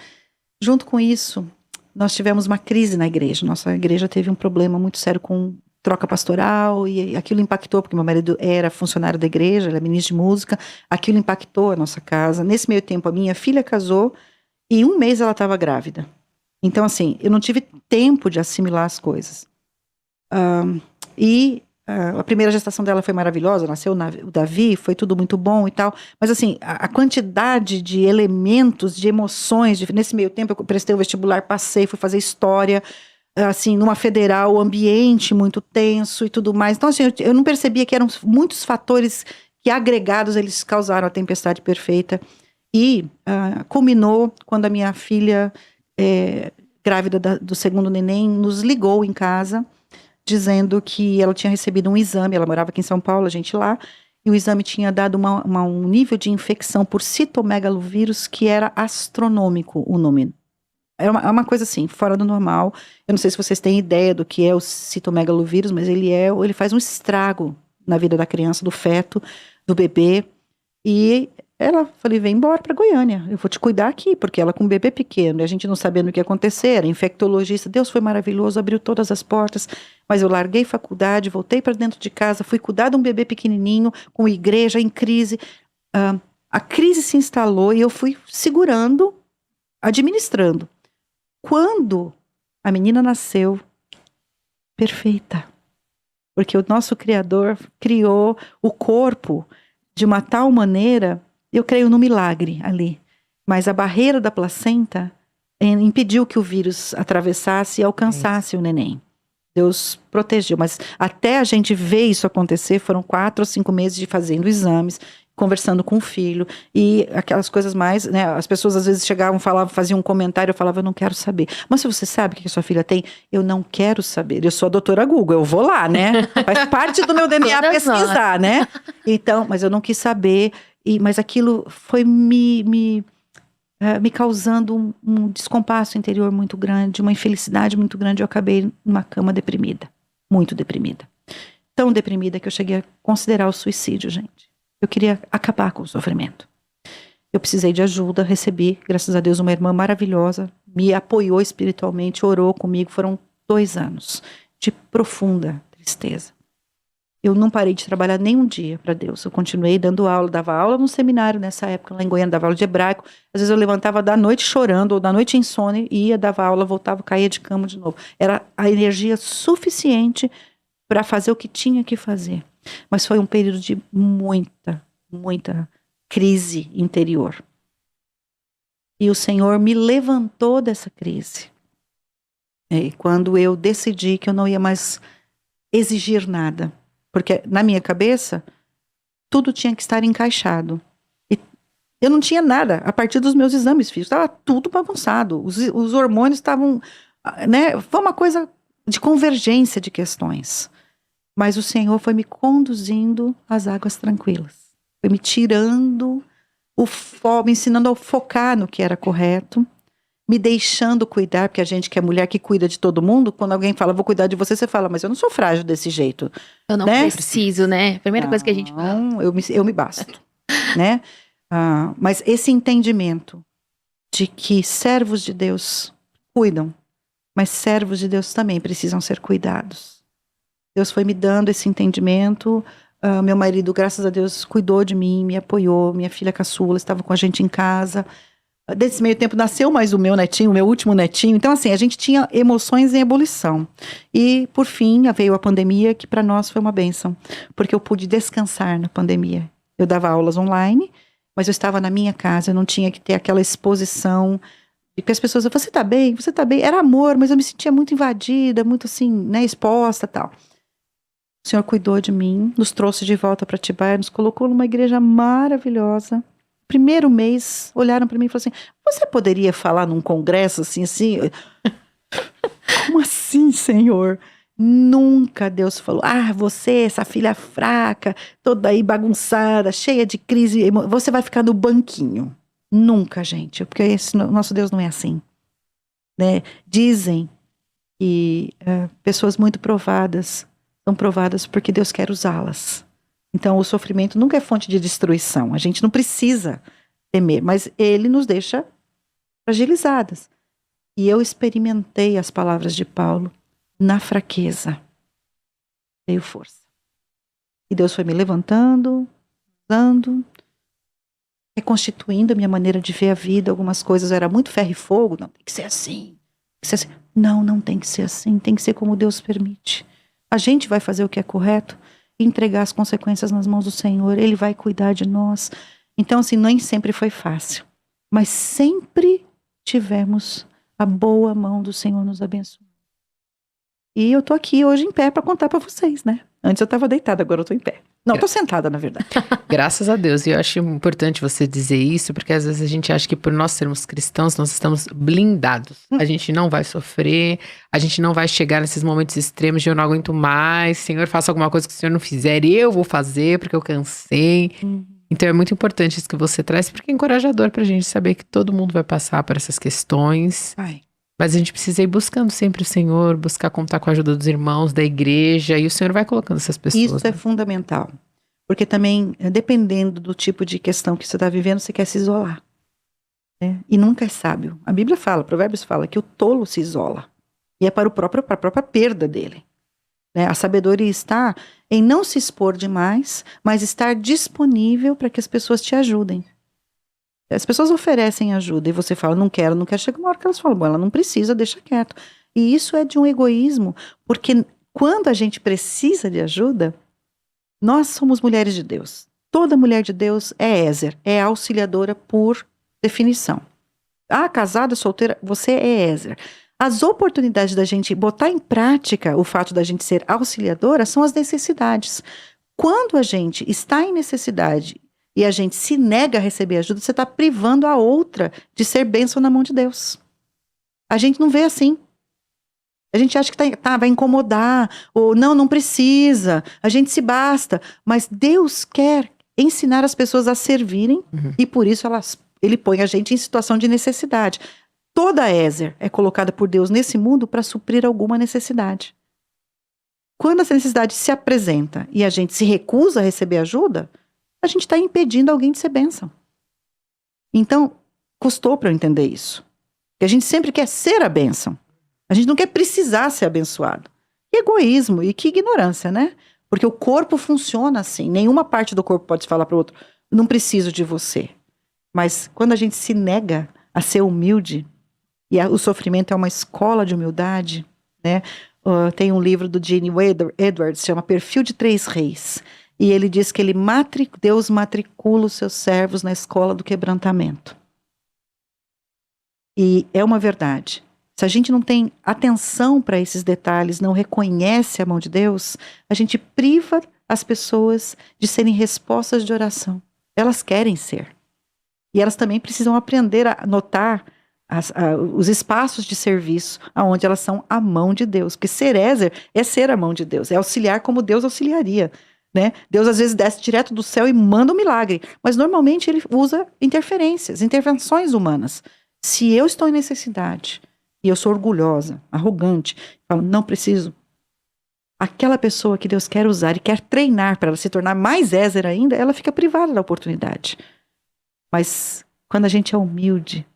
Junto com isso, nós tivemos uma crise na igreja. Nossa igreja teve um problema muito sério com troca pastoral e aquilo impactou, porque meu marido era funcionário da igreja, ele é ministro de música, aquilo impactou a nossa casa. Nesse meio tempo, a minha filha casou e em 1 mês ela estava grávida. Então, assim, eu não tive tempo de assimilar as coisas. a primeira gestação dela foi maravilhosa, nasceu o Davi, foi tudo muito bom e tal. Mas assim, a quantidade de elementos, de emoções, nesse meio tempo eu prestei o vestibular, passei, fui fazer história, assim, numa federal, ambiente muito tenso e tudo mais. Então assim, eu não percebia que eram muitos fatores que agregados eles causaram a tempestade perfeita. E culminou quando a minha filha, grávida do segundo neném, nos ligou em casa, dizendo que ela tinha recebido um exame, ela morava aqui em São Paulo, a gente lá, e o exame tinha dado um nível de infecção por citomegalovírus que era astronômico, o nome. É uma coisa assim, fora do normal. Eu não sei se vocês têm ideia do que é o citomegalovírus, mas ele faz um estrago na vida da criança, do feto, do bebê. E falei, vem embora para Goiânia, eu vou te cuidar aqui, porque ela com um bebê pequeno, e a gente não sabendo o que ia acontecer, era infectologista, Deus foi maravilhoso, abriu todas as portas, mas eu larguei faculdade, voltei para dentro de casa, fui cuidar de um bebê pequenininho, com igreja em crise, a crise se instalou e eu fui segurando, administrando. Quando a menina nasceu, perfeita, porque o nosso Criador criou o corpo de uma tal maneira, eu creio no milagre ali, mas a barreira da placenta impediu que o vírus atravessasse e alcançasse o neném. Deus protegeu, mas até a gente ver isso acontecer, foram 4 ou 5 meses de fazendo exames, conversando com o filho, e aquelas coisas mais, né, as pessoas às vezes chegavam, falavam, faziam um comentário, eu falava, eu não quero saber. Mas se você sabe o que a sua filha tem, eu não quero saber, eu sou a doutora Google, eu vou lá, né, faz parte do meu DNA pesquisar, né, então, mas eu não quis saber, mas aquilo foi me causando um descompasso interior muito grande, uma infelicidade muito grande, eu acabei numa cama deprimida, muito deprimida, tão deprimida que eu cheguei a considerar o suicídio, gente. Eu queria acabar com o sofrimento. Eu precisei de ajuda, recebi, graças a Deus, uma irmã maravilhosa, me apoiou espiritualmente, orou comigo, foram 2 anos de profunda tristeza. Eu não parei de trabalhar nem um dia para Deus, eu continuei dando aula, dava aula no seminário nessa época, lá em Goiânia, dava aula de hebraico, às vezes eu levantava da noite chorando, ou da noite insônia, ia, dava aula, voltava, caía de cama de novo. Era a energia suficiente para fazer o que tinha que fazer. Mas foi um período de muita crise interior. E o Senhor me levantou dessa crise. E quando eu decidi que eu não ia mais exigir nada. Porque na minha cabeça, tudo tinha que estar encaixado. E eu não tinha nada. A partir dos meus exames físicos, estava tudo bagunçado. Os hormônios estavam, né? Foi uma coisa de convergência de questões. Mas o Senhor foi me conduzindo às águas tranquilas. Foi me tirando me ensinando a focar no que era correto, me deixando cuidar, porque a gente que é mulher que cuida de todo mundo, quando alguém fala, vou cuidar de você, você fala, mas eu não sou frágil desse jeito. Eu não preciso, né? Primeira coisa que a gente fala. Não, eu me basto, né? Mas esse entendimento de que servos de Deus cuidam, mas servos de Deus também precisam ser cuidados. Deus foi me dando esse entendimento. Meu marido, graças a Deus, cuidou de mim, me apoiou. Minha filha caçula estava com a gente em casa. Desse meio tempo nasceu mais o meu netinho, o meu último netinho. Então, assim, a gente tinha emoções em ebulição. E, por fim, veio a pandemia, que para nós foi uma bênção. Porque eu pude descansar na pandemia. Eu dava aulas online, mas eu estava na minha casa, eu não tinha que ter aquela exposição. E que as pessoas, você tá bem? Você tá bem? Era amor, mas eu me sentia muito invadida, muito assim, né, exposta e tal. O Senhor cuidou de mim, nos trouxe de volta para Atibaia, nos colocou numa igreja maravilhosa. Primeiro mês, olharam para mim e falaram assim, você poderia falar num congresso assim? Como assim, Senhor? Nunca Deus falou, você, essa filha fraca, toda aí bagunçada, cheia de crise, você vai ficar no banquinho. Nunca, gente, porque nosso Deus não é assim. Né? Dizem que pessoas muito provadas são provadas porque Deus quer usá-las. Então, o sofrimento nunca é fonte de destruição. A gente não precisa temer, mas ele nos deixa fragilizadas. E eu experimentei as palavras de Paulo na fraqueza. Veio força. E Deus foi me levantando, usando, reconstituindo a minha maneira de ver a vida. Algumas coisas era muito ferro e fogo. Não, tem que ser assim. Não tem que ser assim. Tem que ser como Deus permite. A gente vai fazer o que é correto e entregar as consequências nas mãos do Senhor. Ele vai cuidar de nós. Então, assim, nem sempre foi fácil. Mas sempre tivemos a boa mão do Senhor nos abençoando. E eu tô aqui hoje em pé para contar para vocês, né? Antes eu estava deitada, agora eu tô em pé. Não, eu tô sentada, na verdade. Graças a Deus. E eu acho importante você dizer isso, porque às vezes a gente acha que por nós sermos cristãos, nós estamos blindados. A gente não vai sofrer, a gente não vai chegar nesses momentos extremos de eu não aguento mais, Senhor, faça alguma coisa que o Senhor não fizer, eu vou fazer porque eu cansei. Então é muito importante isso que você traz, porque é encorajador pra gente saber que todo mundo vai passar por essas questões. Mas a gente precisa ir buscando sempre o Senhor, buscar contar com a ajuda dos irmãos, da igreja, e o Senhor vai colocando essas pessoas. Isso é fundamental. Porque também, dependendo do tipo de questão que você está vivendo, você quer se isolar. Né? E nunca é sábio. A Bíblia fala, Provérbios fala, que o tolo se isola. E é para a própria perda dele. Né? A sabedoria está em não se expor demais, mas estar disponível para que as pessoas te ajudem. As pessoas oferecem ajuda e você fala, não quero. Chega uma hora que elas falam, bom, ela não precisa, deixa quieto. E isso é de um egoísmo, porque quando a gente precisa de ajuda, nós somos mulheres de Deus. Toda mulher de Deus é Ézer, é auxiliadora por definição. Casada, solteira, você é Ézer. As oportunidades da gente botar em prática o fato da gente ser auxiliadora são as necessidades. Quando a gente está em necessidade e a gente se nega a receber ajuda, você está privando a outra de ser bênção na mão de Deus. A gente não vê assim. A gente acha que vai incomodar, ou não precisa, a gente se basta. Mas Deus quer ensinar as pessoas a servirem, e por isso ele põe a gente em situação de necessidade. Toda Ézer é colocada por Deus nesse mundo para suprir alguma necessidade. Quando essa necessidade se apresenta e a gente se recusa a receber ajuda, a gente está impedindo alguém de ser bênção. Então, custou para eu entender isso. Porque a gente sempre quer ser a bênção. A gente não quer precisar ser abençoado. Que egoísmo e que ignorância, né? Porque o corpo funciona assim. Nenhuma parte do corpo pode falar para o outro, não preciso de você. Mas quando a gente se nega a ser humilde, e o sofrimento é uma escola de humildade, né? Tem um livro do Gene Edwards, chama Perfil de Três Reis. E ele diz que Deus matricula os seus servos na escola do quebrantamento. E é uma verdade. Se a gente não tem atenção para esses detalhes, não reconhece a mão de Deus, a gente priva as pessoas de serem respostas de oração. Elas querem ser. E elas também precisam aprender a notar os espaços de serviço onde elas são a mão de Deus. Porque ser Ézer é ser a mão de Deus, é auxiliar como Deus auxiliaria. Né? Deus às vezes desce direto do céu e manda um milagre, mas normalmente ele usa intervenções humanas. Se eu estou em necessidade e eu sou orgulhosa, arrogante, falo, não preciso, aquela pessoa que Deus quer usar e quer treinar para ela se tornar mais Ézer ainda, ela fica privada da oportunidade. Mas quando a gente é humilde,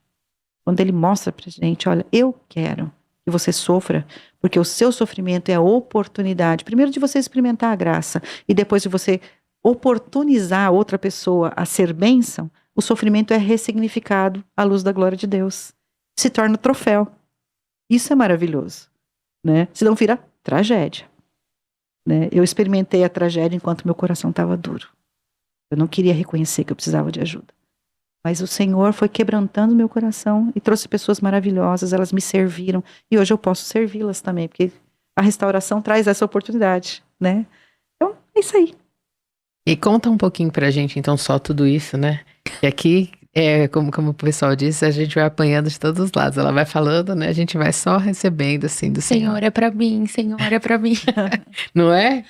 quando ele mostra pra gente, olha, eu quero que você sofra, porque o seu sofrimento é a oportunidade, primeiro de você experimentar a graça, e depois de você oportunizar a outra pessoa a ser bênção, o sofrimento é ressignificado à luz da glória de Deus. Se torna troféu. Isso é maravilhoso. Né? Senão vira tragédia. Né? Eu experimentei a tragédia enquanto meu coração estava duro. Eu não queria reconhecer que eu precisava de ajuda. Mas o Senhor foi quebrantando meu coração e trouxe pessoas maravilhosas, elas me serviram. E hoje eu posso servi-las também, porque a restauração traz essa oportunidade, né? Então, é isso aí. E conta um pouquinho pra gente, então, só tudo isso, né? E aqui, como o pessoal disse, a gente vai apanhando de todos os lados. Ela vai falando, né? A gente vai só recebendo, assim, do Senhor. Senhor, é pra mim, Senhor, é pra mim. Não é?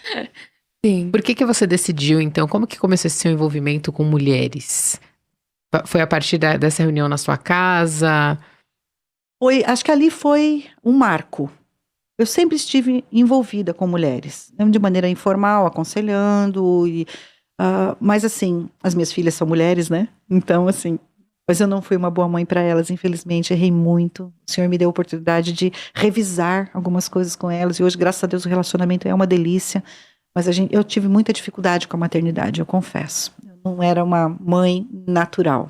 Sim. Por que você decidiu, então, como que começou esse seu envolvimento com mulheres? Foi a partir dessa reunião na sua casa? Acho que ali foi um marco. Eu sempre estive envolvida com mulheres, de maneira informal, aconselhando, mas assim, as minhas filhas são mulheres, né? Então, assim, mas eu não fui uma boa mãe para elas, infelizmente, errei muito. O Senhor me deu a oportunidade de revisar algumas coisas com elas, e hoje, graças a Deus, o relacionamento é uma delícia, mas eu tive muita dificuldade com a maternidade, eu confesso. Eu não era uma mãe natural.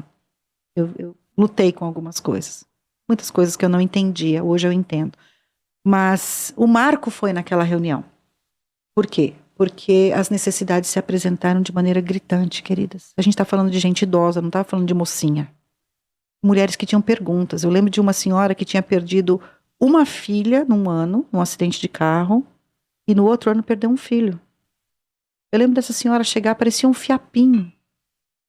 Eu lutei com algumas coisas. Muitas coisas que eu não entendia, hoje eu entendo. Mas o marco foi naquela reunião. Por quê? Porque as necessidades se apresentaram de maneira gritante, queridas. A gente está falando de gente idosa, não está falando de mocinha. Mulheres que tinham perguntas. Eu lembro de uma senhora que tinha perdido uma filha num ano, num acidente de carro, e no outro ano perdeu um filho. Eu lembro dessa senhora chegar, parecia um fiapinho.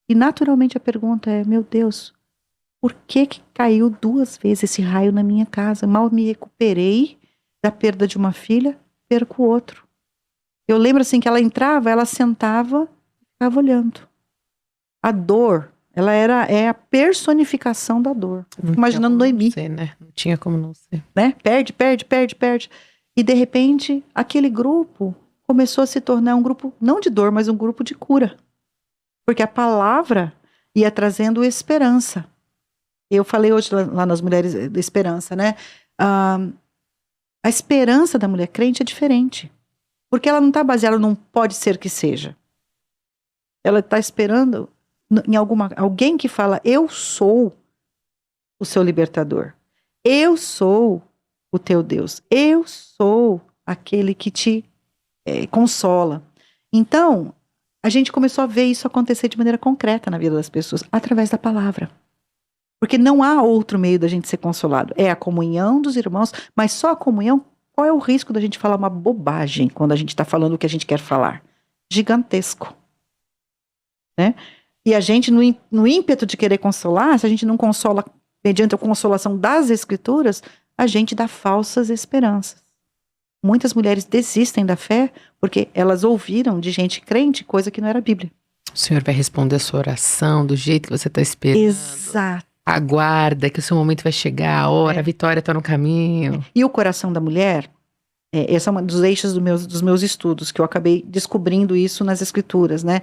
E naturalmente a pergunta é, meu Deus, por que caiu 2 vezes esse raio na minha casa? Mal me recuperei da perda de uma filha, perco o outro. Eu lembro assim que ela entrava, ela sentava e ficava olhando. A dor, ela é a personificação da dor. Não Imaginando tinha como Noemi, não ser, né? Não tinha como não ser. né? Perde. E de repente, aquele grupo começou a se tornar um grupo, não de dor, mas um grupo de cura. Porque a palavra ia trazendo esperança. Eu falei hoje lá nas Mulheres da Esperança, né? A esperança da mulher crente é diferente. Porque ela não está baseada num pode ser que seja. Ela está esperando em alguém que fala, eu sou o seu libertador. Eu sou o teu Deus. Eu sou aquele que te consola. Então, a gente começou a ver isso acontecer de maneira concreta na vida das pessoas, através da palavra. Porque não há outro meio da gente ser consolado. É a comunhão dos irmãos, mas só a comunhão. Qual é o risco da gente falar uma bobagem quando a gente está falando o que a gente quer falar? Gigantesco. Né? E a gente, no ímpeto de querer consolar, se a gente não consola mediante a consolação das Escrituras, a gente dá falsas esperanças. Muitas mulheres desistem da fé porque elas ouviram de gente crente coisa que não era Bíblia. O Senhor vai responder a sua oração do jeito que você está esperando. Exato. Aguarda que o seu momento vai chegar, a hora, a vitória está no caminho. E o coração da mulher, esse é um dos eixos dos meus estudos, que eu acabei descobrindo isso nas Escrituras, né?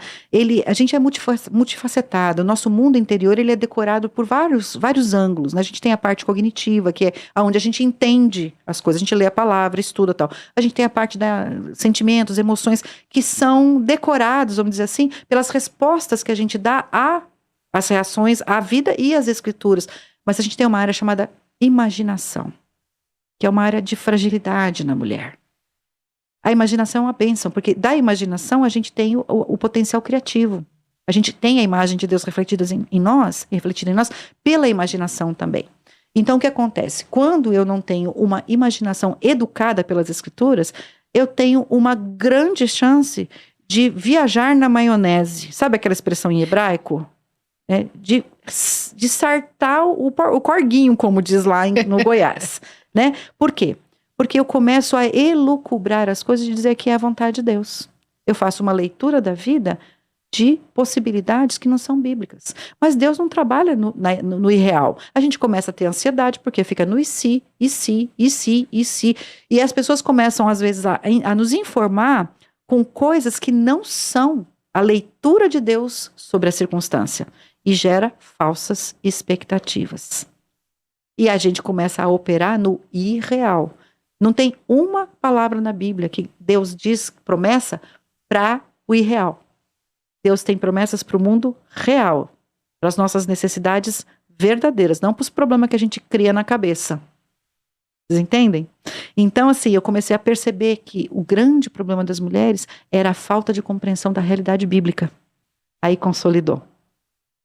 A gente é multifacetado, o nosso mundo interior ele é decorado por vários ângulos, né? A gente tem a parte cognitiva, que é onde a gente entende as coisas, a gente lê a palavra, estuda e tal. A gente tem a parte da sentimentos, emoções, que são decorados, vamos dizer assim, pelas respostas que a gente dá às reações, à vida e às Escrituras. Mas a gente tem uma área chamada imaginação, que é uma área de fragilidade na mulher. A imaginação é uma bênção, porque da imaginação a gente tem o potencial criativo. A gente tem a imagem de Deus refletida em nós pela imaginação também. Então o que acontece? Quando eu não tenho uma imaginação educada pelas Escrituras, eu tenho uma grande chance de viajar na maionese. Sabe aquela expressão em hebraico? De sartar o corguinho, como diz lá no Goiás. Né? Por quê? Porque eu começo a elucubrar as coisas e dizer que é a vontade de Deus. Eu faço uma leitura da vida de possibilidades que não são bíblicas. Mas Deus não trabalha no irreal. A gente começa a ter ansiedade porque fica no e se. E as pessoas começam, às vezes, a nos informar com coisas que não são a leitura de Deus sobre a circunstância. E gera falsas expectativas. E a gente começa a operar no irreal. Não tem uma palavra na Bíblia que Deus diz promessa para o irreal. Deus tem promessas para o mundo real, para as nossas necessidades verdadeiras, não para os problemas que a gente cria na cabeça. Vocês entendem? Então, assim, eu comecei a perceber que o grande problema das mulheres era a falta de compreensão da realidade bíblica. Aí consolidou.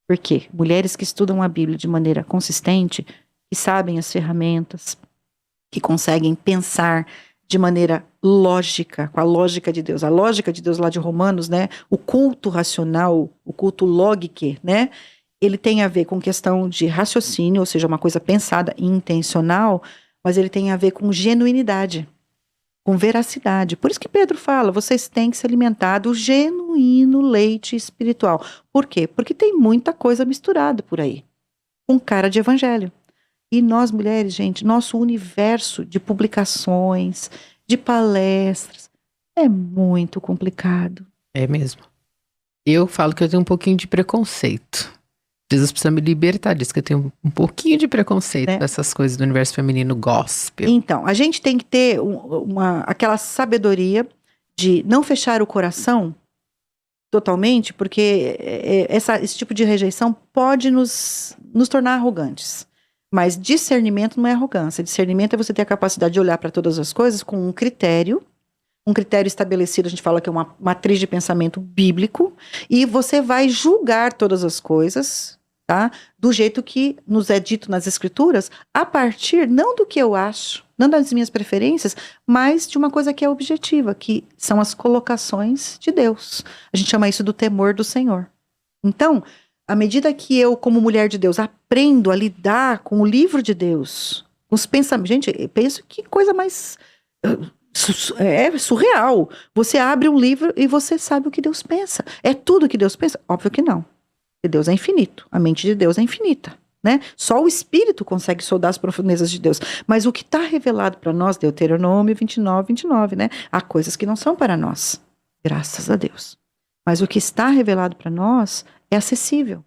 Por quê? Mulheres que estudam a Bíblia de maneira consistente, que sabem as ferramentas, que conseguem pensar de maneira lógica, com a lógica de Deus. A lógica de Deus lá de Romanos, né? O culto racional, o culto lógico, né? Ele tem a ver com questão de raciocínio, ou seja, uma coisa pensada e intencional, mas ele tem a ver com genuinidade, com veracidade. Por isso que Pedro fala, vocês têm que se alimentar do genuíno leite espiritual. Por quê? Porque tem muita coisa misturada por aí, com cara de evangelho. E nós, mulheres, gente, nosso universo de publicações, de palestras, é muito complicado. É mesmo. Eu falo que eu tenho um pouquinho de preconceito. Jesus precisa me libertar disso, que eu tenho um pouquinho de preconceito dessas coisas do universo feminino gospel. Então, a gente tem que ter aquela sabedoria de não fechar o coração totalmente, porque esse tipo de rejeição pode nos tornar arrogantes. Mas discernimento não é arrogância. Discernimento é você ter a capacidade de olhar para todas as coisas com um critério, um critério estabelecido, a gente fala que é uma matriz de pensamento bíblico, e você vai julgar todas as coisas, tá? Do jeito que nos é dito nas escrituras, a partir, não do que eu acho, não das minhas preferências, mas de uma coisa que é objetiva, que são as colocações de Deus. A gente chama isso do temor do Senhor. Então, à medida que eu, como mulher de Deus, aprendo a lidar com o livro de Deus, com os pensamentos, gente, eu penso que coisa mais é surreal. Você abre um livro e você sabe o que Deus pensa. É tudo o que Deus pensa? Óbvio que não. Porque Deus é infinito. A mente de Deus é infinita, né? Só o Espírito consegue soldar as profundezas de Deus. Mas o que está revelado para nós, Deuteronômio 29, né? Há coisas que não são para nós. Graças a Deus. Mas o que está revelado para nós é acessível.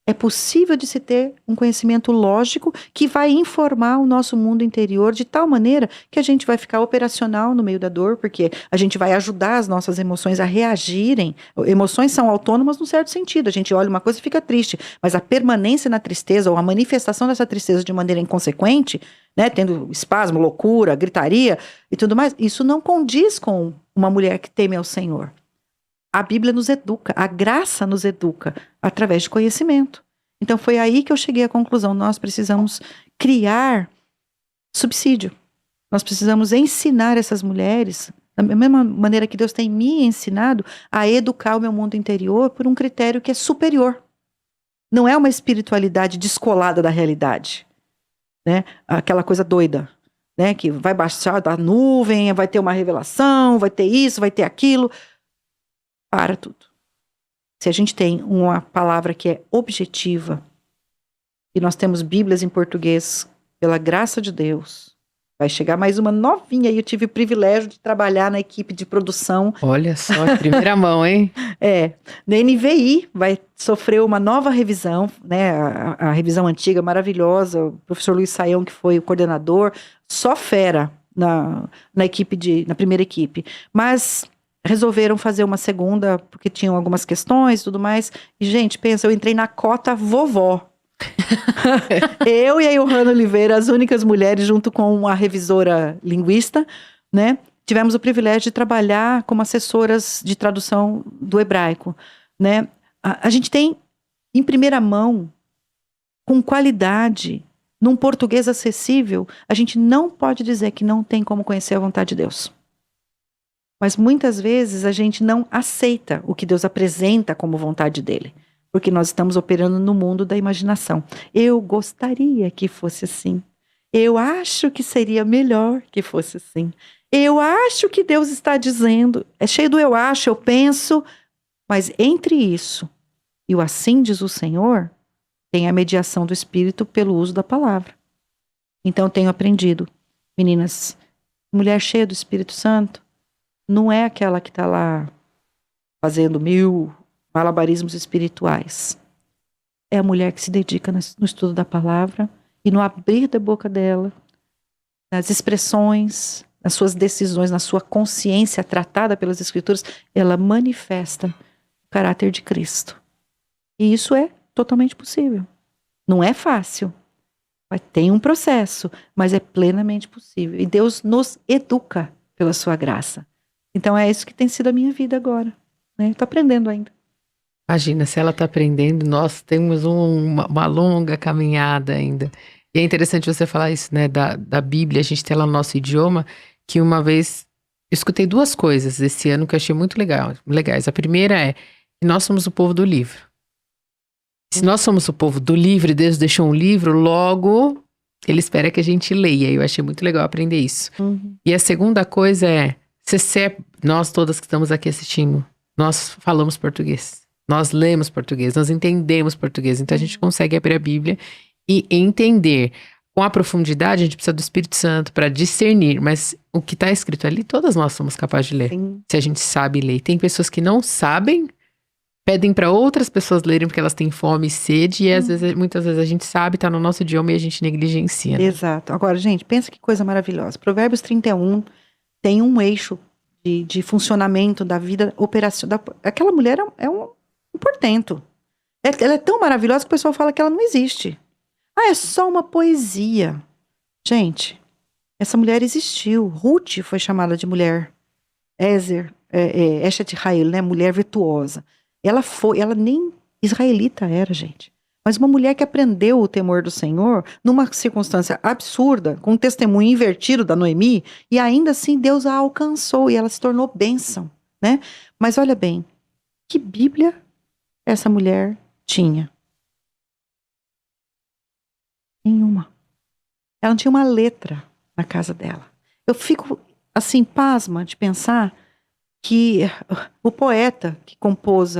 É possível de se ter um conhecimento lógico que vai informar o nosso mundo interior de tal maneira que a gente vai ficar operacional no meio da dor, porque a gente vai ajudar as nossas emoções a reagirem. Emoções são autônomas num certo sentido. A gente olha uma coisa e fica triste, mas a permanência na tristeza ou a manifestação dessa tristeza de maneira inconsequente, né, tendo espasmo, loucura, gritaria e tudo mais, isso não condiz com uma mulher que teme ao Senhor. A Bíblia nos educa, a graça nos educa através de conhecimento. Então foi aí que eu cheguei à conclusão, nós precisamos criar subsídio. Nós precisamos ensinar essas mulheres, da mesma maneira que Deus tem me ensinado, a educar o meu mundo interior por um critério que é superior. Não é uma espiritualidade descolada da realidade, né? Aquela coisa doida, né? Que vai baixar da nuvem, vai ter uma revelação, vai ter isso, vai ter aquilo. Para tudo. Se a gente tem uma palavra que é objetiva, e nós temos Bíblias em português, pela graça de Deus, vai chegar mais uma novinha, e eu tive o privilégio de trabalhar na equipe de produção. Olha só, em primeira mão, hein? Na NVI vai sofrer uma nova revisão, né? A revisão antiga, maravilhosa, o professor Luiz Saião, que foi o coordenador, só fera na primeira equipe. Mas resolveram fazer uma segunda, porque tinham algumas questões e tudo mais. E, gente, pensa, eu entrei na cota vovó. Eu e a Johanna Oliveira, as únicas mulheres, junto com a revisora linguista, né? Tivemos o privilégio de trabalhar como assessoras de tradução do hebraico, né? A gente tem, em primeira mão, com qualidade, num português acessível, a gente não pode dizer que não tem como conhecer a vontade de Deus. Mas muitas vezes a gente não aceita o que Deus apresenta como vontade dele. Porque nós estamos operando no mundo da imaginação. Eu gostaria que fosse assim. Eu acho que seria melhor que fosse assim. Eu acho que Deus está dizendo. É cheio do eu acho, eu penso. Mas entre isso e o assim diz o Senhor, tem a mediação do Espírito pelo uso da palavra. Então eu tenho aprendido. Meninas, mulher cheia do Espírito Santo, não é aquela que está lá fazendo 1000 malabarismos espirituais. É a mulher que se dedica no estudo da palavra e no abrir da boca dela, nas expressões, nas suas decisões, na sua consciência tratada pelas Escrituras, ela manifesta o caráter de Cristo. E isso é totalmente possível. Não é fácil. Tem um processo, mas é plenamente possível. E Deus nos educa pela sua graça. Então é isso que tem sido a minha vida agora, né? Estou aprendendo ainda. Imagina, se ela está aprendendo, nós temos uma longa caminhada ainda. E é interessante você falar isso, né, da Bíblia, a gente tem lá no nosso idioma, que uma vez eu escutei duas coisas esse ano que eu achei muito legais. A primeira é que nós somos o povo do livro. Se nós somos o povo do livro e Deus deixou um livro, logo ele espera que a gente leia. Eu achei muito legal aprender isso. Uhum. E a segunda coisa é, nós todas que estamos aqui assistindo, nós falamos português. Nós lemos português, nós entendemos português. Então a gente consegue abrir a Bíblia e entender. Com a profundidade, a gente precisa do Espírito Santo para discernir. Mas o que está escrito ali, todas nós somos capazes de ler. Sim. Se a gente sabe ler. Tem pessoas que não sabem, pedem para outras pessoas lerem porque elas têm fome e sede. E às vezes, muitas vezes a gente sabe, está no nosso idioma e a gente negligencia. Né? Exato. Agora, gente, pensa que coisa maravilhosa. Provérbios 31 tem um eixo de funcionamento da vida operacional. Aquela mulher é um portento. Ela é tão maravilhosa que o pessoal fala que ela não existe. É só uma poesia. Gente, essa mulher existiu. Ruth foi chamada de mulher Eshet Hail, né? Mulher virtuosa. Ela nem israelita era, gente. Mas uma mulher que aprendeu o temor do Senhor numa circunstância absurda, com um testemunho invertido da Noemi, e ainda assim Deus a alcançou e ela se tornou bênção, né? Mas olha bem, que Bíblia essa mulher tinha? Nenhuma. Ela não tinha uma letra na casa dela. Eu fico, assim, pasma de pensar que o poeta que compôs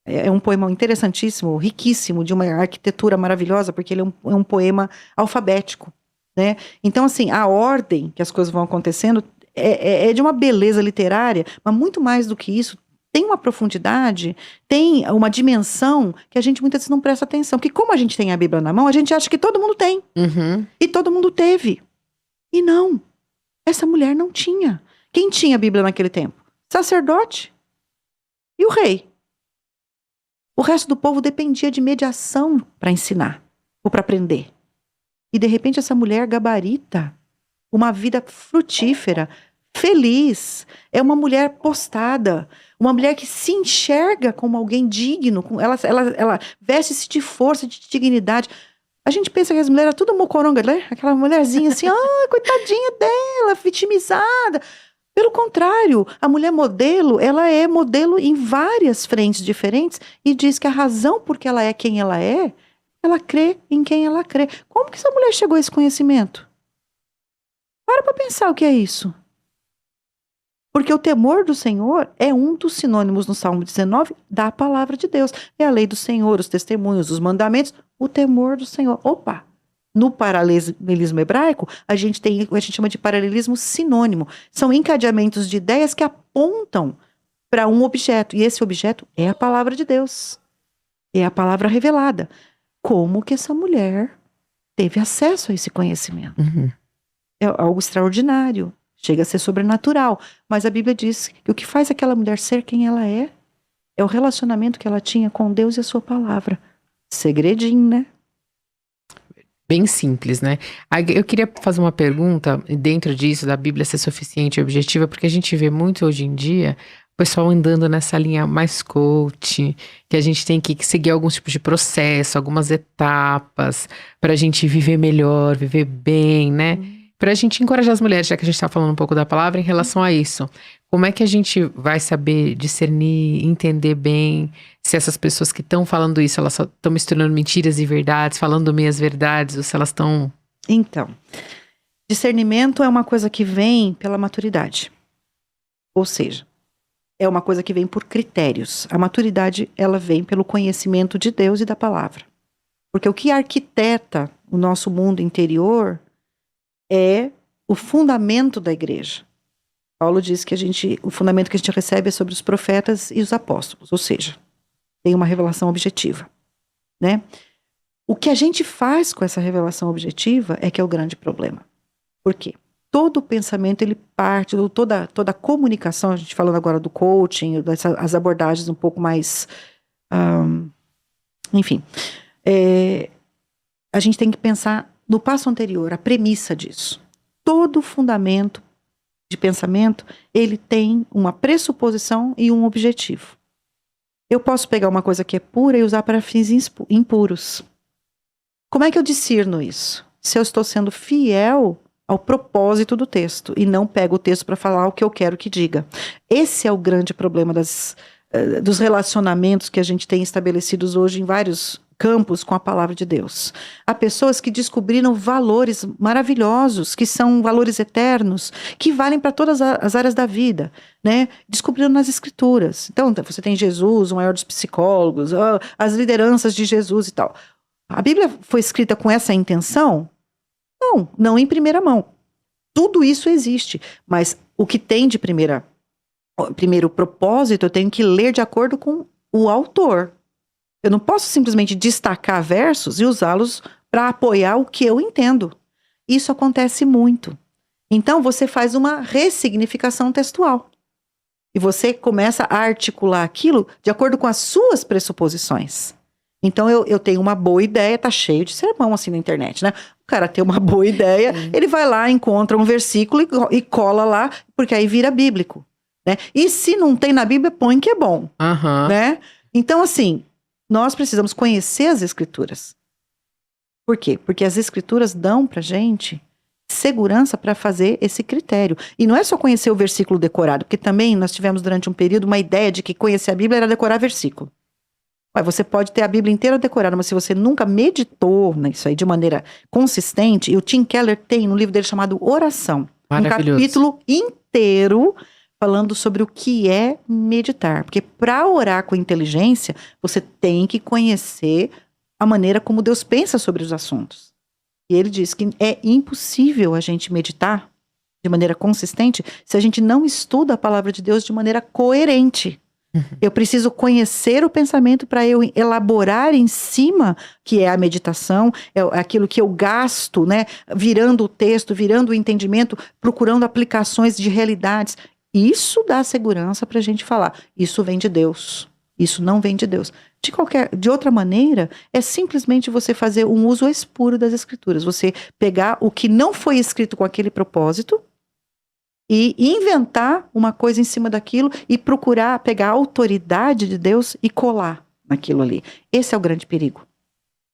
é um poema interessantíssimo, riquíssimo, de uma arquitetura maravilhosa, porque ele é um poema alfabético, né? Então, assim, a ordem que as coisas vão acontecendo é de uma beleza literária, mas muito mais do que isso, tem uma profundidade, tem uma dimensão que a gente muitas vezes não presta atenção. Porque como a gente tem a Bíblia na mão, a gente acha que todo mundo tem. Uhum. E todo mundo teve. E não. Essa mulher não tinha. Quem tinha a Bíblia naquele tempo? Sacerdote. E o rei. O resto do povo dependia de mediação para ensinar ou para aprender. E de repente essa mulher gabarita uma vida frutífera, feliz. É uma mulher postada, uma mulher que se enxerga como alguém digno. Ela veste-se de força, de dignidade. A gente pensa que as mulheres eram tudo mocoronga, né? Aquela mulherzinha assim, coitadinha dela, vitimizada. Pelo contrário, a mulher modelo, ela é modelo em várias frentes diferentes e diz que a razão por que ela é quem ela crê em quem ela crê. Como que essa mulher chegou a esse conhecimento? Para pensar o que é isso. Porque o temor do Senhor é um dos sinônimos no Salmo 19 da palavra de Deus. É a lei do Senhor, os testemunhos, os mandamentos, o temor do Senhor. Opa! No paralelismo hebraico, a gente chama de paralelismo sinônimo. São encadeamentos de ideias que apontam para um objeto. E esse objeto é a palavra de Deus. É a palavra revelada. Como que essa mulher teve acesso a esse conhecimento? Uhum. É algo extraordinário. Chega a ser sobrenatural. Mas a Bíblia diz que o que faz aquela mulher ser quem ela é o relacionamento que ela tinha com Deus e a sua palavra. Segredinho, né? Bem simples, né? Eu queria fazer uma pergunta dentro disso, da Bíblia ser suficiente e objetiva, porque a gente vê muito hoje em dia o pessoal andando nessa linha mais coach, que a gente tem que seguir alguns tipos de processo, algumas etapas, para a gente viver melhor, viver bem, né? Para a gente encorajar as mulheres, já que a gente está falando um pouco da palavra, em relação a isso. Como é que a gente vai saber discernir, entender bem se essas pessoas que estão falando isso, elas só estão misturando mentiras e verdades, falando meias verdades, ou se elas estão... Então, discernimento é uma coisa que vem pela maturidade. Ou seja, é uma coisa que vem por critérios. A maturidade, ela vem pelo conhecimento de Deus e da palavra. Porque o que arquiteta o nosso mundo interior é o fundamento da igreja. Paulo diz que o fundamento que a gente recebe é sobre os profetas e os apóstolos, ou seja, tem uma revelação objetiva, né? O que a gente faz com essa revelação objetiva é que é o grande problema. Por quê? Todo o pensamento, ele parte, toda a comunicação, a gente falando agora do coaching, as abordagens um pouco mais, enfim, a gente tem que pensar no passo anterior, a premissa disso. Todo fundamento de pensamento, ele tem uma pressuposição e um objetivo. Eu posso pegar uma coisa que é pura e usar para fins impuros. Como é que eu discerno isso? Se eu estou sendo fiel ao propósito do texto e não pego o texto para falar o que eu quero que diga. Esse é o grande problema dos relacionamentos que a gente tem estabelecidos hoje em vários campos com a palavra de Deus. Há pessoas que descobriram valores maravilhosos, que são valores eternos, que valem para todas as áreas da vida, né? Descobriram nas escrituras. Então, você tem Jesus, o maior dos psicólogos, as lideranças de Jesus e tal. A Bíblia foi escrita com essa intenção? Não em primeira mão. Tudo isso existe, mas o que tem de primeiro propósito, eu tenho que ler de acordo com o autor. Eu não posso simplesmente destacar versos e usá-los para apoiar o que eu entendo. Isso acontece muito. Então, você faz uma ressignificação textual. E você começa a articular aquilo de acordo com as suas pressuposições. Então, eu tenho uma boa ideia, tá cheio de sermão assim na internet, né? O cara tem uma boa ideia, ele vai lá, encontra um versículo e cola lá, porque aí vira bíblico. né? E se não tem na Bíblia, põe que é bom, Aham. né? Então, assim, nós precisamos conhecer as Escrituras. Por quê? Porque as Escrituras dão pra gente segurança para fazer esse critério. E não é só conhecer o versículo decorado, porque também nós tivemos durante um período uma ideia de que conhecer a Bíblia era decorar versículo. Ué, você pode ter a Bíblia inteira decorada, mas se você nunca meditou nisso aí de maneira consistente, e o Tim Keller tem no livro dele chamado Oração, um Maravilhoso. capítulo inteiro falando sobre o que é meditar. Porque para orar com inteligência, você tem que conhecer a maneira como Deus pensa sobre os assuntos. E ele diz que é impossível a gente meditar de maneira consistente se a gente não estuda a palavra de Deus de maneira coerente. Eu preciso conhecer o pensamento para eu elaborar em cima, que é a meditação, é aquilo que eu gasto, né? Virando o texto, virando o entendimento, procurando aplicações de realidades. Isso dá segurança para a gente falar. Isso vem de Deus. Isso não vem de Deus. De outra maneira, é simplesmente você fazer um uso espúrio das Escrituras. Você pegar o que não foi escrito com aquele propósito e inventar uma coisa em cima daquilo e procurar pegar a autoridade de Deus e colar naquilo ali. Esse é o grande perigo.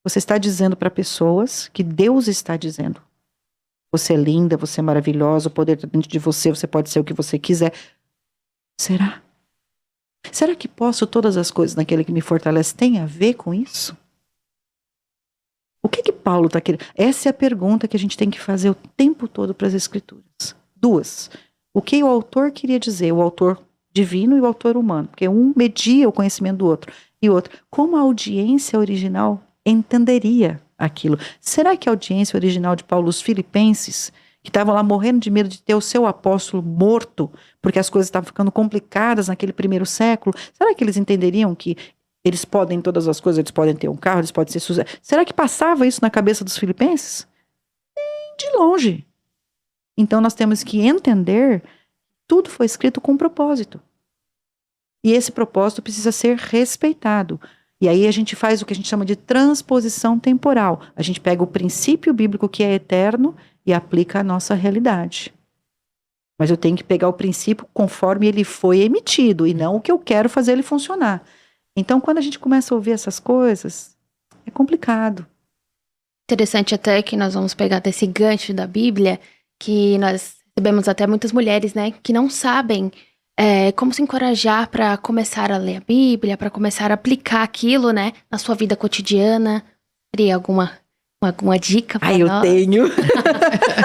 Você está dizendo para pessoas que Deus está dizendo. Você é linda, você é maravilhosa, o poder está dentro de você, você pode ser o que você quiser. Será? Será que posso todas as coisas naquele que me fortalece? Tem a ver com isso? O que Paulo está querendo? Essa é a pergunta que a gente tem que fazer o tempo todo para as Escrituras. Duas. O que o autor queria dizer? O autor divino e o autor humano. Porque um media o conhecimento do outro. E o outro, como a audiência original entenderia aquilo? Será que a audiência original de Paulo, os filipenses, que estavam lá morrendo de medo de ter o seu apóstolo morto, porque as coisas estavam ficando complicadas naquele primeiro século, será que eles entenderiam que eles podem todas as coisas, eles podem ter um carro, eles podem ser sucesso? Será que passava isso na cabeça dos filipenses? Nem de longe. Então nós temos que entender que tudo foi escrito com um propósito. E esse propósito precisa ser respeitado. E aí a gente faz o que a gente chama de transposição temporal. A gente pega o princípio bíblico que é eterno e aplica à nossa realidade. Mas eu tenho que pegar o princípio conforme ele foi emitido e não o que eu quero fazer ele funcionar. Então, quando a gente começa a ouvir essas coisas, é complicado. Interessante até que nós vamos pegar desse gancho da Bíblia, que nós recebemos até muitas mulheres, né, que não sabem como se encorajar para começar a ler a Bíblia, para começar a aplicar aquilo, né, na sua vida cotidiana. Teria alguma dica para nós? Eu tenho.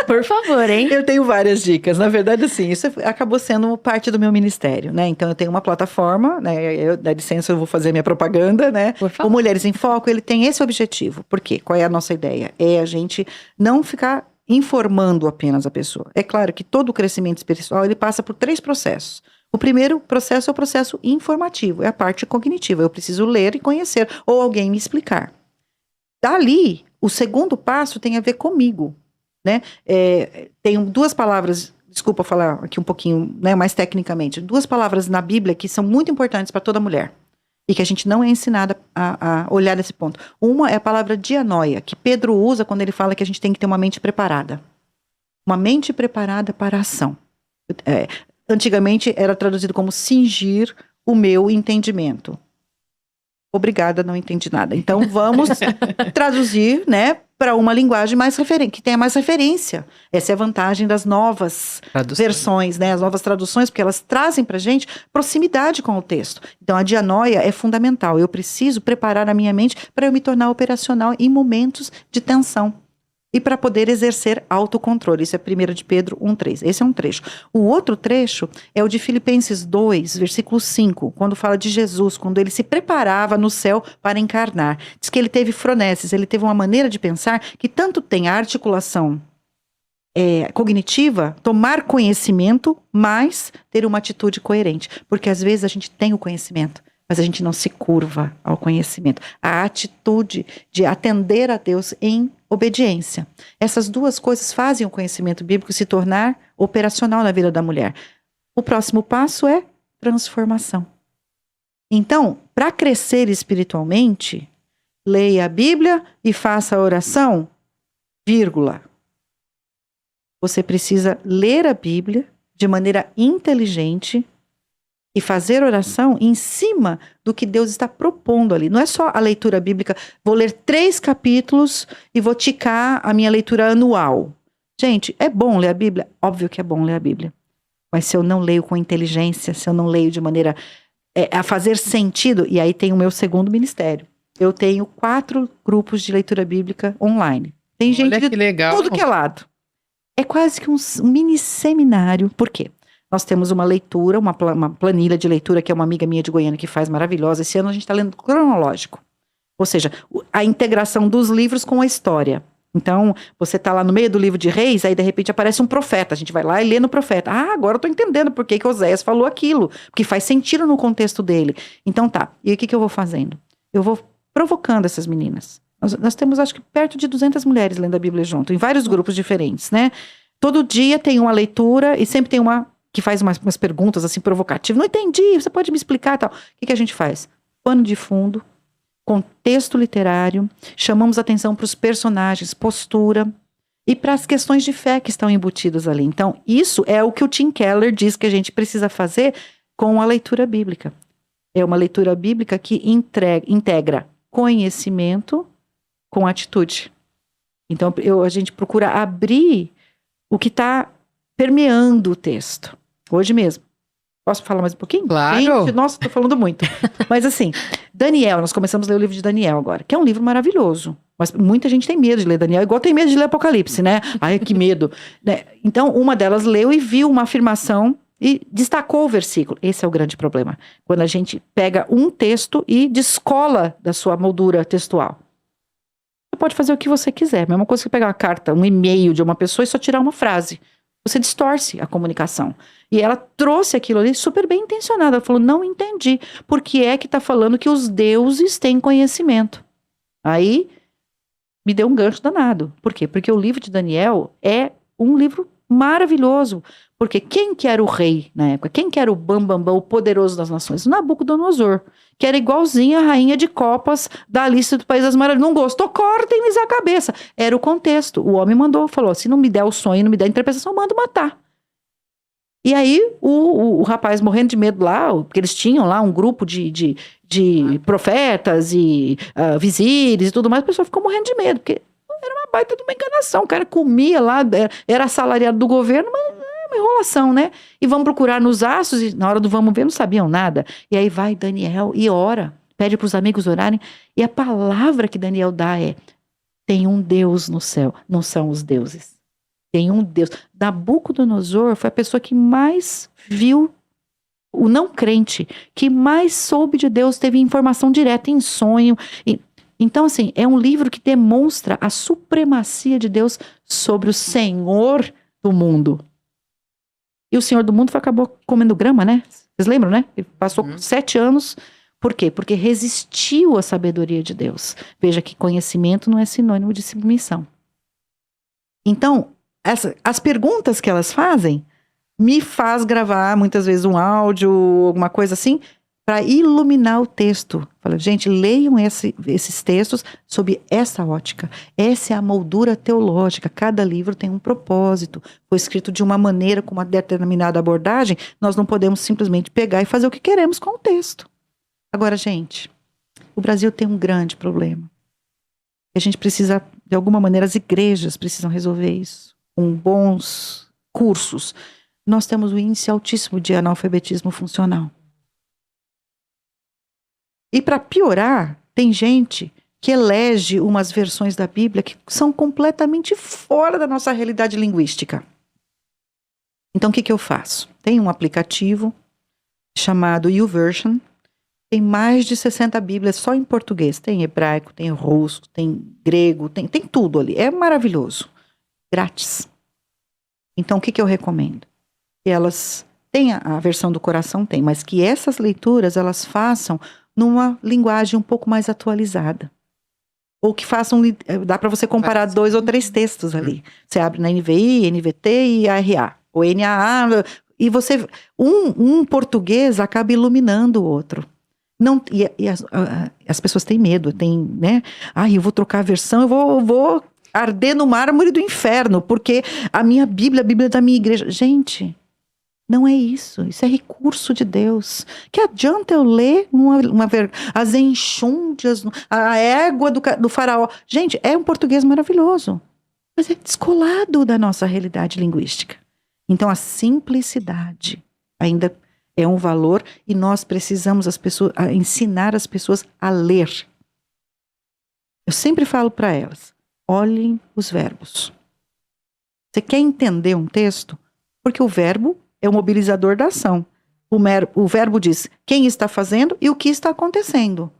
Por favor, hein? Eu tenho várias dicas. Na verdade, assim, isso acabou sendo parte do meu ministério, né? Então, eu tenho uma plataforma, né? Dá licença, eu vou fazer minha propaganda, né? Por favor. O Mulheres em Foco, ele tem esse objetivo. Por quê? Qual é a nossa ideia? É a gente não ficar informando apenas a pessoa. É claro que todo o crescimento espiritual, ele passa por 3 processos. O primeiro processo é o processo informativo, é a parte cognitiva. Eu preciso ler e conhecer, ou alguém me explicar. Dali, o segundo passo tem a ver comigo, né? Tem 2 palavras, desculpa falar aqui um pouquinho, né, mais tecnicamente, 2 palavras na Bíblia que são muito importantes para toda mulher e que a gente não é ensinada a olhar desse ponto. Uma é a palavra dianoia, que Pedro usa quando ele fala que a gente tem que ter uma mente preparada. Uma mente preparada para a ação. Antigamente era traduzido como cingir o meu entendimento. Obrigada, não entendi nada. Então vamos traduzir, né, para uma linguagem que tenha mais referência. Essa é a vantagem das novas versões, né, as novas traduções, porque elas trazem para a gente proximidade com o texto. Então a dianoia é fundamental. Eu preciso preparar a minha mente para eu me tornar operacional em momentos de tensão. E para poder exercer autocontrole. Isso é 1 de Pedro 1,3. Esse é um trecho. O outro trecho é o de Filipenses 2, versículo 5, quando fala de Jesus, quando ele se preparava no céu para encarnar. Diz que ele teve froneses, ele teve uma maneira de pensar que tanto tem a articulação cognitiva, tomar conhecimento, mas ter uma atitude coerente. Porque às vezes a gente tem o conhecimento, mas a gente não se curva ao conhecimento. A atitude de atender a Deus em obediência. Essas 2 coisas fazem o conhecimento bíblico se tornar operacional na vida da mulher. O próximo passo é transformação. Então, para crescer espiritualmente, leia a Bíblia e faça a oração, vírgula. Você precisa ler a Bíblia de maneira inteligente e fazer oração em cima do que Deus está propondo ali. Não é só a leitura bíblica, vou ler 3 capítulos e vou ticar a minha leitura anual. Gente, é bom ler a Bíblia? Óbvio que é bom ler a Bíblia. Mas se eu não leio com inteligência, se eu não leio de maneira a fazer sentido, e aí tem o meu segundo ministério. Eu tenho 4 grupos de leitura bíblica online. Tem gente Olha que de legal. tudo que é lado. É quase que um mini seminário. Por quê? Nós temos uma leitura, uma planilha de leitura, que é uma amiga minha de Goiânia que faz maravilhosa. Esse ano a gente está lendo cronológico. Ou seja, a integração dos livros com a história. Então, você está lá no meio do livro de Reis, aí de repente aparece um profeta. A gente vai lá e lê no profeta. Ah, agora eu estou entendendo por que Oséias falou aquilo. Porque faz sentido no contexto dele. Então tá, e o que eu vou fazendo? Eu vou provocando essas meninas. Nós temos, acho que, perto de 200 mulheres lendo a Bíblia junto, em vários grupos diferentes, né? Todo dia tem uma leitura e sempre tem uma que faz umas perguntas assim provocativas. Não entendi, você pode me explicar e tal. O que a gente faz? Pano de fundo, contexto literário, chamamos atenção para os personagens, postura e para as questões de fé que estão embutidas ali. Então, isso é o que o Tim Keller diz que a gente precisa fazer com a leitura bíblica. É uma leitura bíblica que integra conhecimento com atitude. Então, a gente procura abrir o que está permeando o texto. Hoje mesmo. Posso falar mais um pouquinho? Claro. Gente, nossa, estou falando muito. Mas assim, Daniel, nós começamos a ler o livro de Daniel agora, que é um livro maravilhoso. Mas muita gente tem medo de ler Daniel, igual tem medo de ler Apocalipse, né? Ai, que medo. Né? Então, uma delas leu e viu uma afirmação e destacou o versículo. Esse é o grande problema. Quando a gente pega um texto e descola da sua moldura textual. Você pode fazer o que você quiser. A mesma coisa que pegar uma carta, um e-mail de uma pessoa e só tirar uma frase. Você distorce a comunicação. E ela trouxe aquilo ali super bem intencionada. Ela falou, não entendi. Por que é que está falando que os deuses têm conhecimento? Aí, me deu um gancho danado. Por quê? Porque o livro de Daniel é um livro maravilhoso. Porque quem que era o rei na época? Quem que era o bambambam, o poderoso das nações? Nabucodonosor. Que era igualzinho a rainha de copas da Alice do País das Maravilhas. Não gostou? Cortem-lhes a cabeça. Era o contexto. O homem mandou, falou, se não me der o sonho, não me der a interpretação, eu mando matar. E aí, o rapaz morrendo de medo lá, porque eles tinham lá um grupo de profetas e vizires e tudo mais, a pessoa ficou morrendo de medo, porque era uma baita de uma enganação. O cara comia lá, era assalariado do governo, mas é uma enrolação, né? E vamos procurar nos astros, e na hora do vamos ver não sabiam nada. E aí vai Daniel e ora, pede para os amigos orarem, e a palavra que Daniel dá é, tem um Deus no céu, não são os deuses. Tem um Deus. Nabucodonosor foi a pessoa que mais viu o não crente, que mais soube de Deus, teve informação direta em sonho. Então, assim, é um livro que demonstra a supremacia de Deus sobre o Senhor do mundo. E o Senhor do mundo acabou comendo grama, né? Vocês lembram, né? Ele passou 7 anos. Por quê? Porque resistiu à sabedoria de Deus. Veja que conhecimento não é sinônimo de submissão. Então, as perguntas que elas fazem me faz gravar muitas vezes um áudio, alguma coisa assim, para iluminar o texto. Fala, gente, leiam esses textos sob essa ótica. Essa é a moldura teológica. Cada livro tem um propósito. Foi escrito de uma maneira, com uma determinada abordagem. Nós não podemos simplesmente pegar e fazer o que queremos com o texto. Agora, gente, o Brasil tem um grande problema. A gente precisa, de alguma maneira, as igrejas precisam resolver isso. Com bons cursos. Nós temos um índice altíssimo de analfabetismo funcional. E para piorar, tem gente que elege umas versões da Bíblia que são completamente fora da nossa realidade linguística. Então, o que eu faço? Tem um aplicativo chamado YouVersion. Tem mais de 60 Bíblias só em português. Tem hebraico, tem russo, tem grego, tem tudo ali. É maravilhoso. Grátis. Então, o que eu recomendo? Que elas têm a versão do coração, tem, mas que essas leituras elas façam numa linguagem um pouco mais atualizada. Ou que façam, dá para você comparar 2 ou 3 textos ali. Você abre na NVI, NVT e ARA. Ou NAA, e você, um português acaba iluminando o outro. Não, as pessoas têm medo, né? Eu vou trocar a versão, eu vou arder no mármore do inferno, porque a minha Bíblia, a Bíblia da minha igreja. Gente, Não é isso. Isso é recurso de Deus. Que adianta eu ler as enxúndias, a égua do faraó. Gente, é um português maravilhoso. Mas é descolado da nossa realidade linguística. Então, a simplicidade ainda é um valor e nós precisamos ensinar as pessoas a ler. Eu sempre falo para elas, olhem os verbos. Você quer entender um texto? Porque o verbo é o mobilizador da ação. O verbo diz quem está fazendo e o que está acontecendo.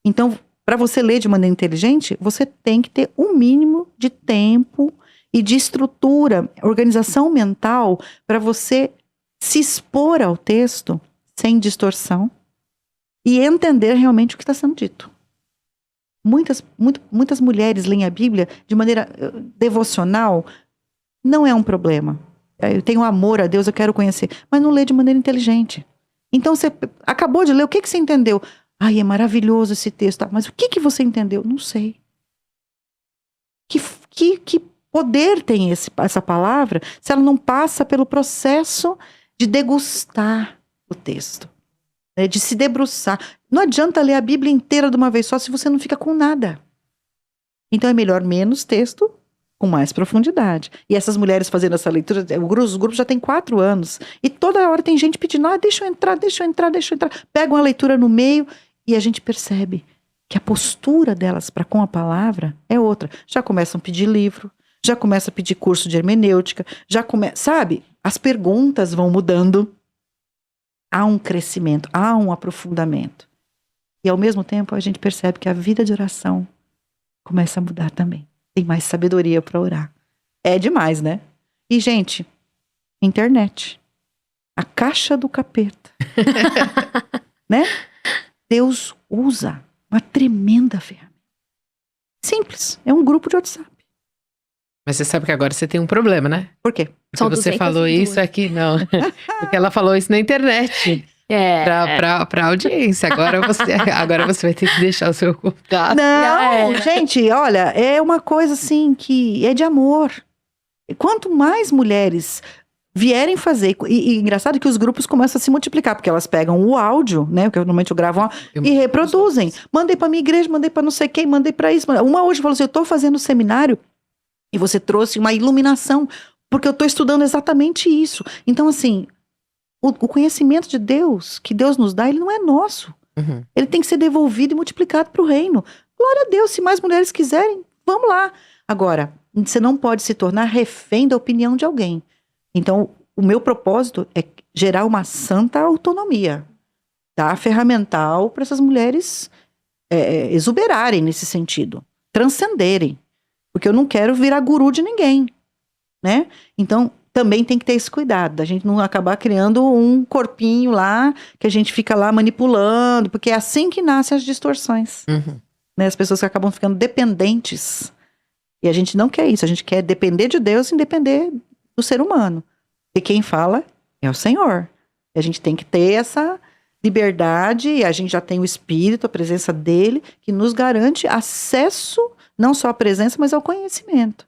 Então, para você ler de maneira inteligente, você tem que ter um mínimo de tempo e de estrutura, organização mental, para você se expor ao texto sem distorção e entender realmente o que está sendo dito. Muitas mulheres leem a Bíblia de maneira devocional, não é um problema. Eu tenho amor a Deus, eu quero conhecer, mas não lê de maneira inteligente. Então você acabou de ler, o que você entendeu? Ai, é maravilhoso esse texto, mas o que você entendeu? Não sei. Que poder tem essa palavra se ela não passa pelo processo de degustar o texto, né, de se debruçar. Não adianta ler a Bíblia inteira de uma vez só se você não fica com nada. Então é melhor menos texto, com mais profundidade. E essas mulheres fazendo essa leitura, os grupos já tem 4 anos, e toda hora tem gente pedindo, deixa eu entrar. Pega uma leitura no meio, e a gente percebe que a postura delas para com a palavra é outra. Já começam a pedir livro, já começam a pedir curso de hermenêutica, sabe? As perguntas vão mudando. Há um crescimento, há um aprofundamento. E ao mesmo tempo a gente percebe que a vida de oração começa a mudar também. Tem mais sabedoria para orar. É demais, né? E, gente, internet. A caixa do capeta. Né? Deus usa uma tremenda ferramenta. Simples. É um grupo de WhatsApp. Mas você sabe que agora você tem um problema, né? Por quê? Porque São você falou 202. isso aqui, não. Porque ela falou isso na internet. Pra audiência. Agora você vai ter que deixar o seu contato. Não, gente, olha, é uma coisa assim que é de amor. Quanto mais mulheres vierem fazer, e engraçado que os grupos começam a se multiplicar, porque elas pegam o áudio, né, que normalmente eu gravo, e reproduzem. Mandei pra minha igreja, mandei pra não sei quem, mandei pra isso. Uma hoje falou assim, eu tô fazendo seminário, e você trouxe uma iluminação, porque eu tô estudando exatamente isso. Então, assim, o conhecimento de Deus, que Deus nos dá, ele não é nosso. Uhum. Ele tem que ser devolvido e multiplicado para o reino. Glória a Deus, se mais mulheres quiserem, vamos lá. Agora, você não pode se tornar refém da opinião de alguém. Então, o meu propósito é gerar uma santa autonomia, tá? Ferramental para essas mulheres exuberarem nesse sentido, transcenderem. Porque eu não quero virar guru de ninguém, né? Então, também tem que ter esse cuidado, da gente não acabar criando um corpinho lá, que a gente fica lá manipulando, porque é assim que nascem as distorções. Uhum. Né? As pessoas que acabam ficando dependentes. E a gente não quer isso, a gente quer depender de Deus sem depender do ser humano. E quem fala é o Senhor. E a gente tem que ter essa liberdade, e a gente já tem o Espírito, a presença dele, que nos garante acesso, não só à presença, mas ao conhecimento.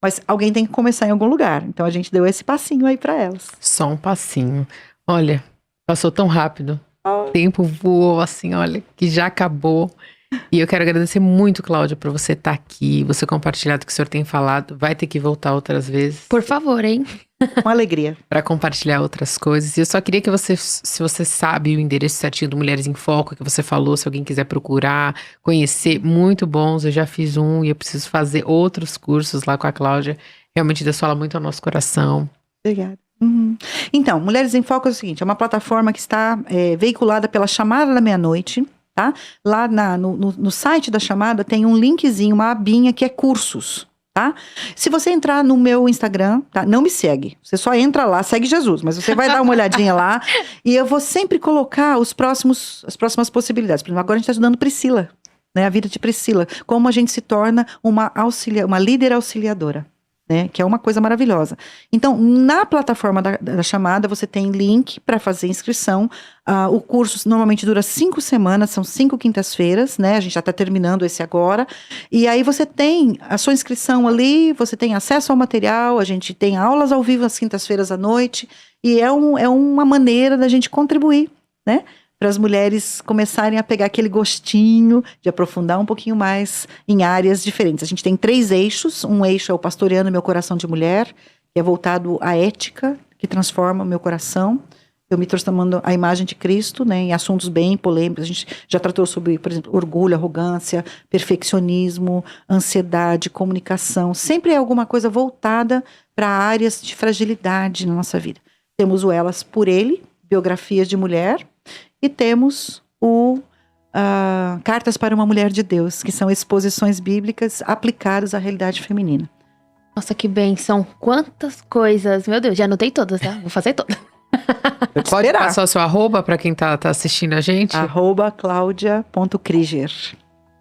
Mas alguém tem que começar em algum lugar. Então a gente deu esse passinho aí pra elas. Só um passinho. Olha, passou tão rápido. O tempo voou assim, olha, que já acabou. E eu quero agradecer muito, Cláudia, por você estar aqui, você compartilhar o que o senhor tem falado. Vai ter que voltar outras vezes. Por favor, hein? Com alegria. Para compartilhar outras coisas. E eu só queria que você, se você sabe o endereço certinho do Mulheres em Foco, que você falou, se alguém quiser procurar, conhecer, muito bons. Eu já fiz um e eu preciso fazer outros cursos lá com a Cláudia. Realmente Deus fala muito ao nosso coração. Obrigada. Uhum. Então, Mulheres em Foco é o seguinte, é uma plataforma que está veiculada pela Chamada da Meia-Noite, tá? Lá no site da Chamada tem um linkzinho, uma abinha que é cursos. Tá? Se você entrar no meu Instagram, tá? Não me segue, você só entra lá, segue Jesus, mas você vai dar uma olhadinha lá e eu vou sempre colocar as próximas possibilidades. Por exemplo, agora a gente está estudando Priscila, né? A vida de Priscila, como a gente se torna uma líder auxiliadora. né? Que é uma coisa maravilhosa. Então, na plataforma da chamada, você tem link para fazer inscrição. O curso normalmente dura 5 semanas, são 5 quintas-feiras, né? A gente já está terminando esse agora. E aí você tem a sua inscrição ali, você tem acesso ao material, a gente tem aulas ao vivo às quintas-feiras à noite. E é uma maneira da gente contribuir, né? Para as mulheres começarem a pegar aquele gostinho de aprofundar um pouquinho mais em áreas diferentes. A gente tem 3 eixos. Um eixo é o Pastoreando Meu Coração de Mulher, que é voltado à ética, que transforma o meu coração. Eu me transformando a imagem de Cristo, né, em assuntos bem polêmicos. A gente já tratou sobre, por exemplo, orgulho, arrogância, perfeccionismo, ansiedade, comunicação. Sempre é alguma coisa voltada para áreas de fragilidade na nossa vida. Temos o Elas por Ele, biografias de mulher, e temos Cartas para uma Mulher de Deus, que são exposições bíblicas aplicadas à realidade feminina. Nossa, que bênção. Quantas coisas. Meu Deus, já anotei todas, tá? Vou fazer todas. Pode passar o seu arroba para quem tá assistindo a gente? @claudia.krieger.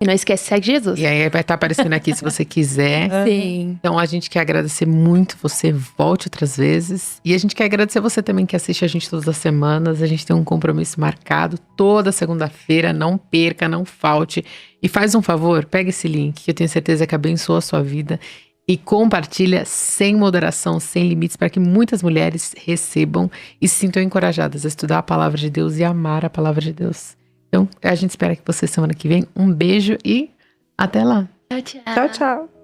E não esquece, segue Jesus. E aí vai estar aparecendo aqui se você quiser. Sim. Então a gente quer agradecer muito você, volte outras vezes. E a gente quer agradecer você também que assiste a gente todas as semanas. A gente tem um compromisso marcado toda segunda-feira. Não perca, não falte. E faz um favor, pega esse link que eu tenho certeza que abençoa a sua vida. E compartilha sem moderação, sem limites, para que muitas mulheres recebam e se sintam encorajadas a estudar a palavra de Deus e amar a palavra de Deus. Então, a gente espera que você semana que vem. Um beijo e até lá. Tchau, tchau. Tchau, tchau.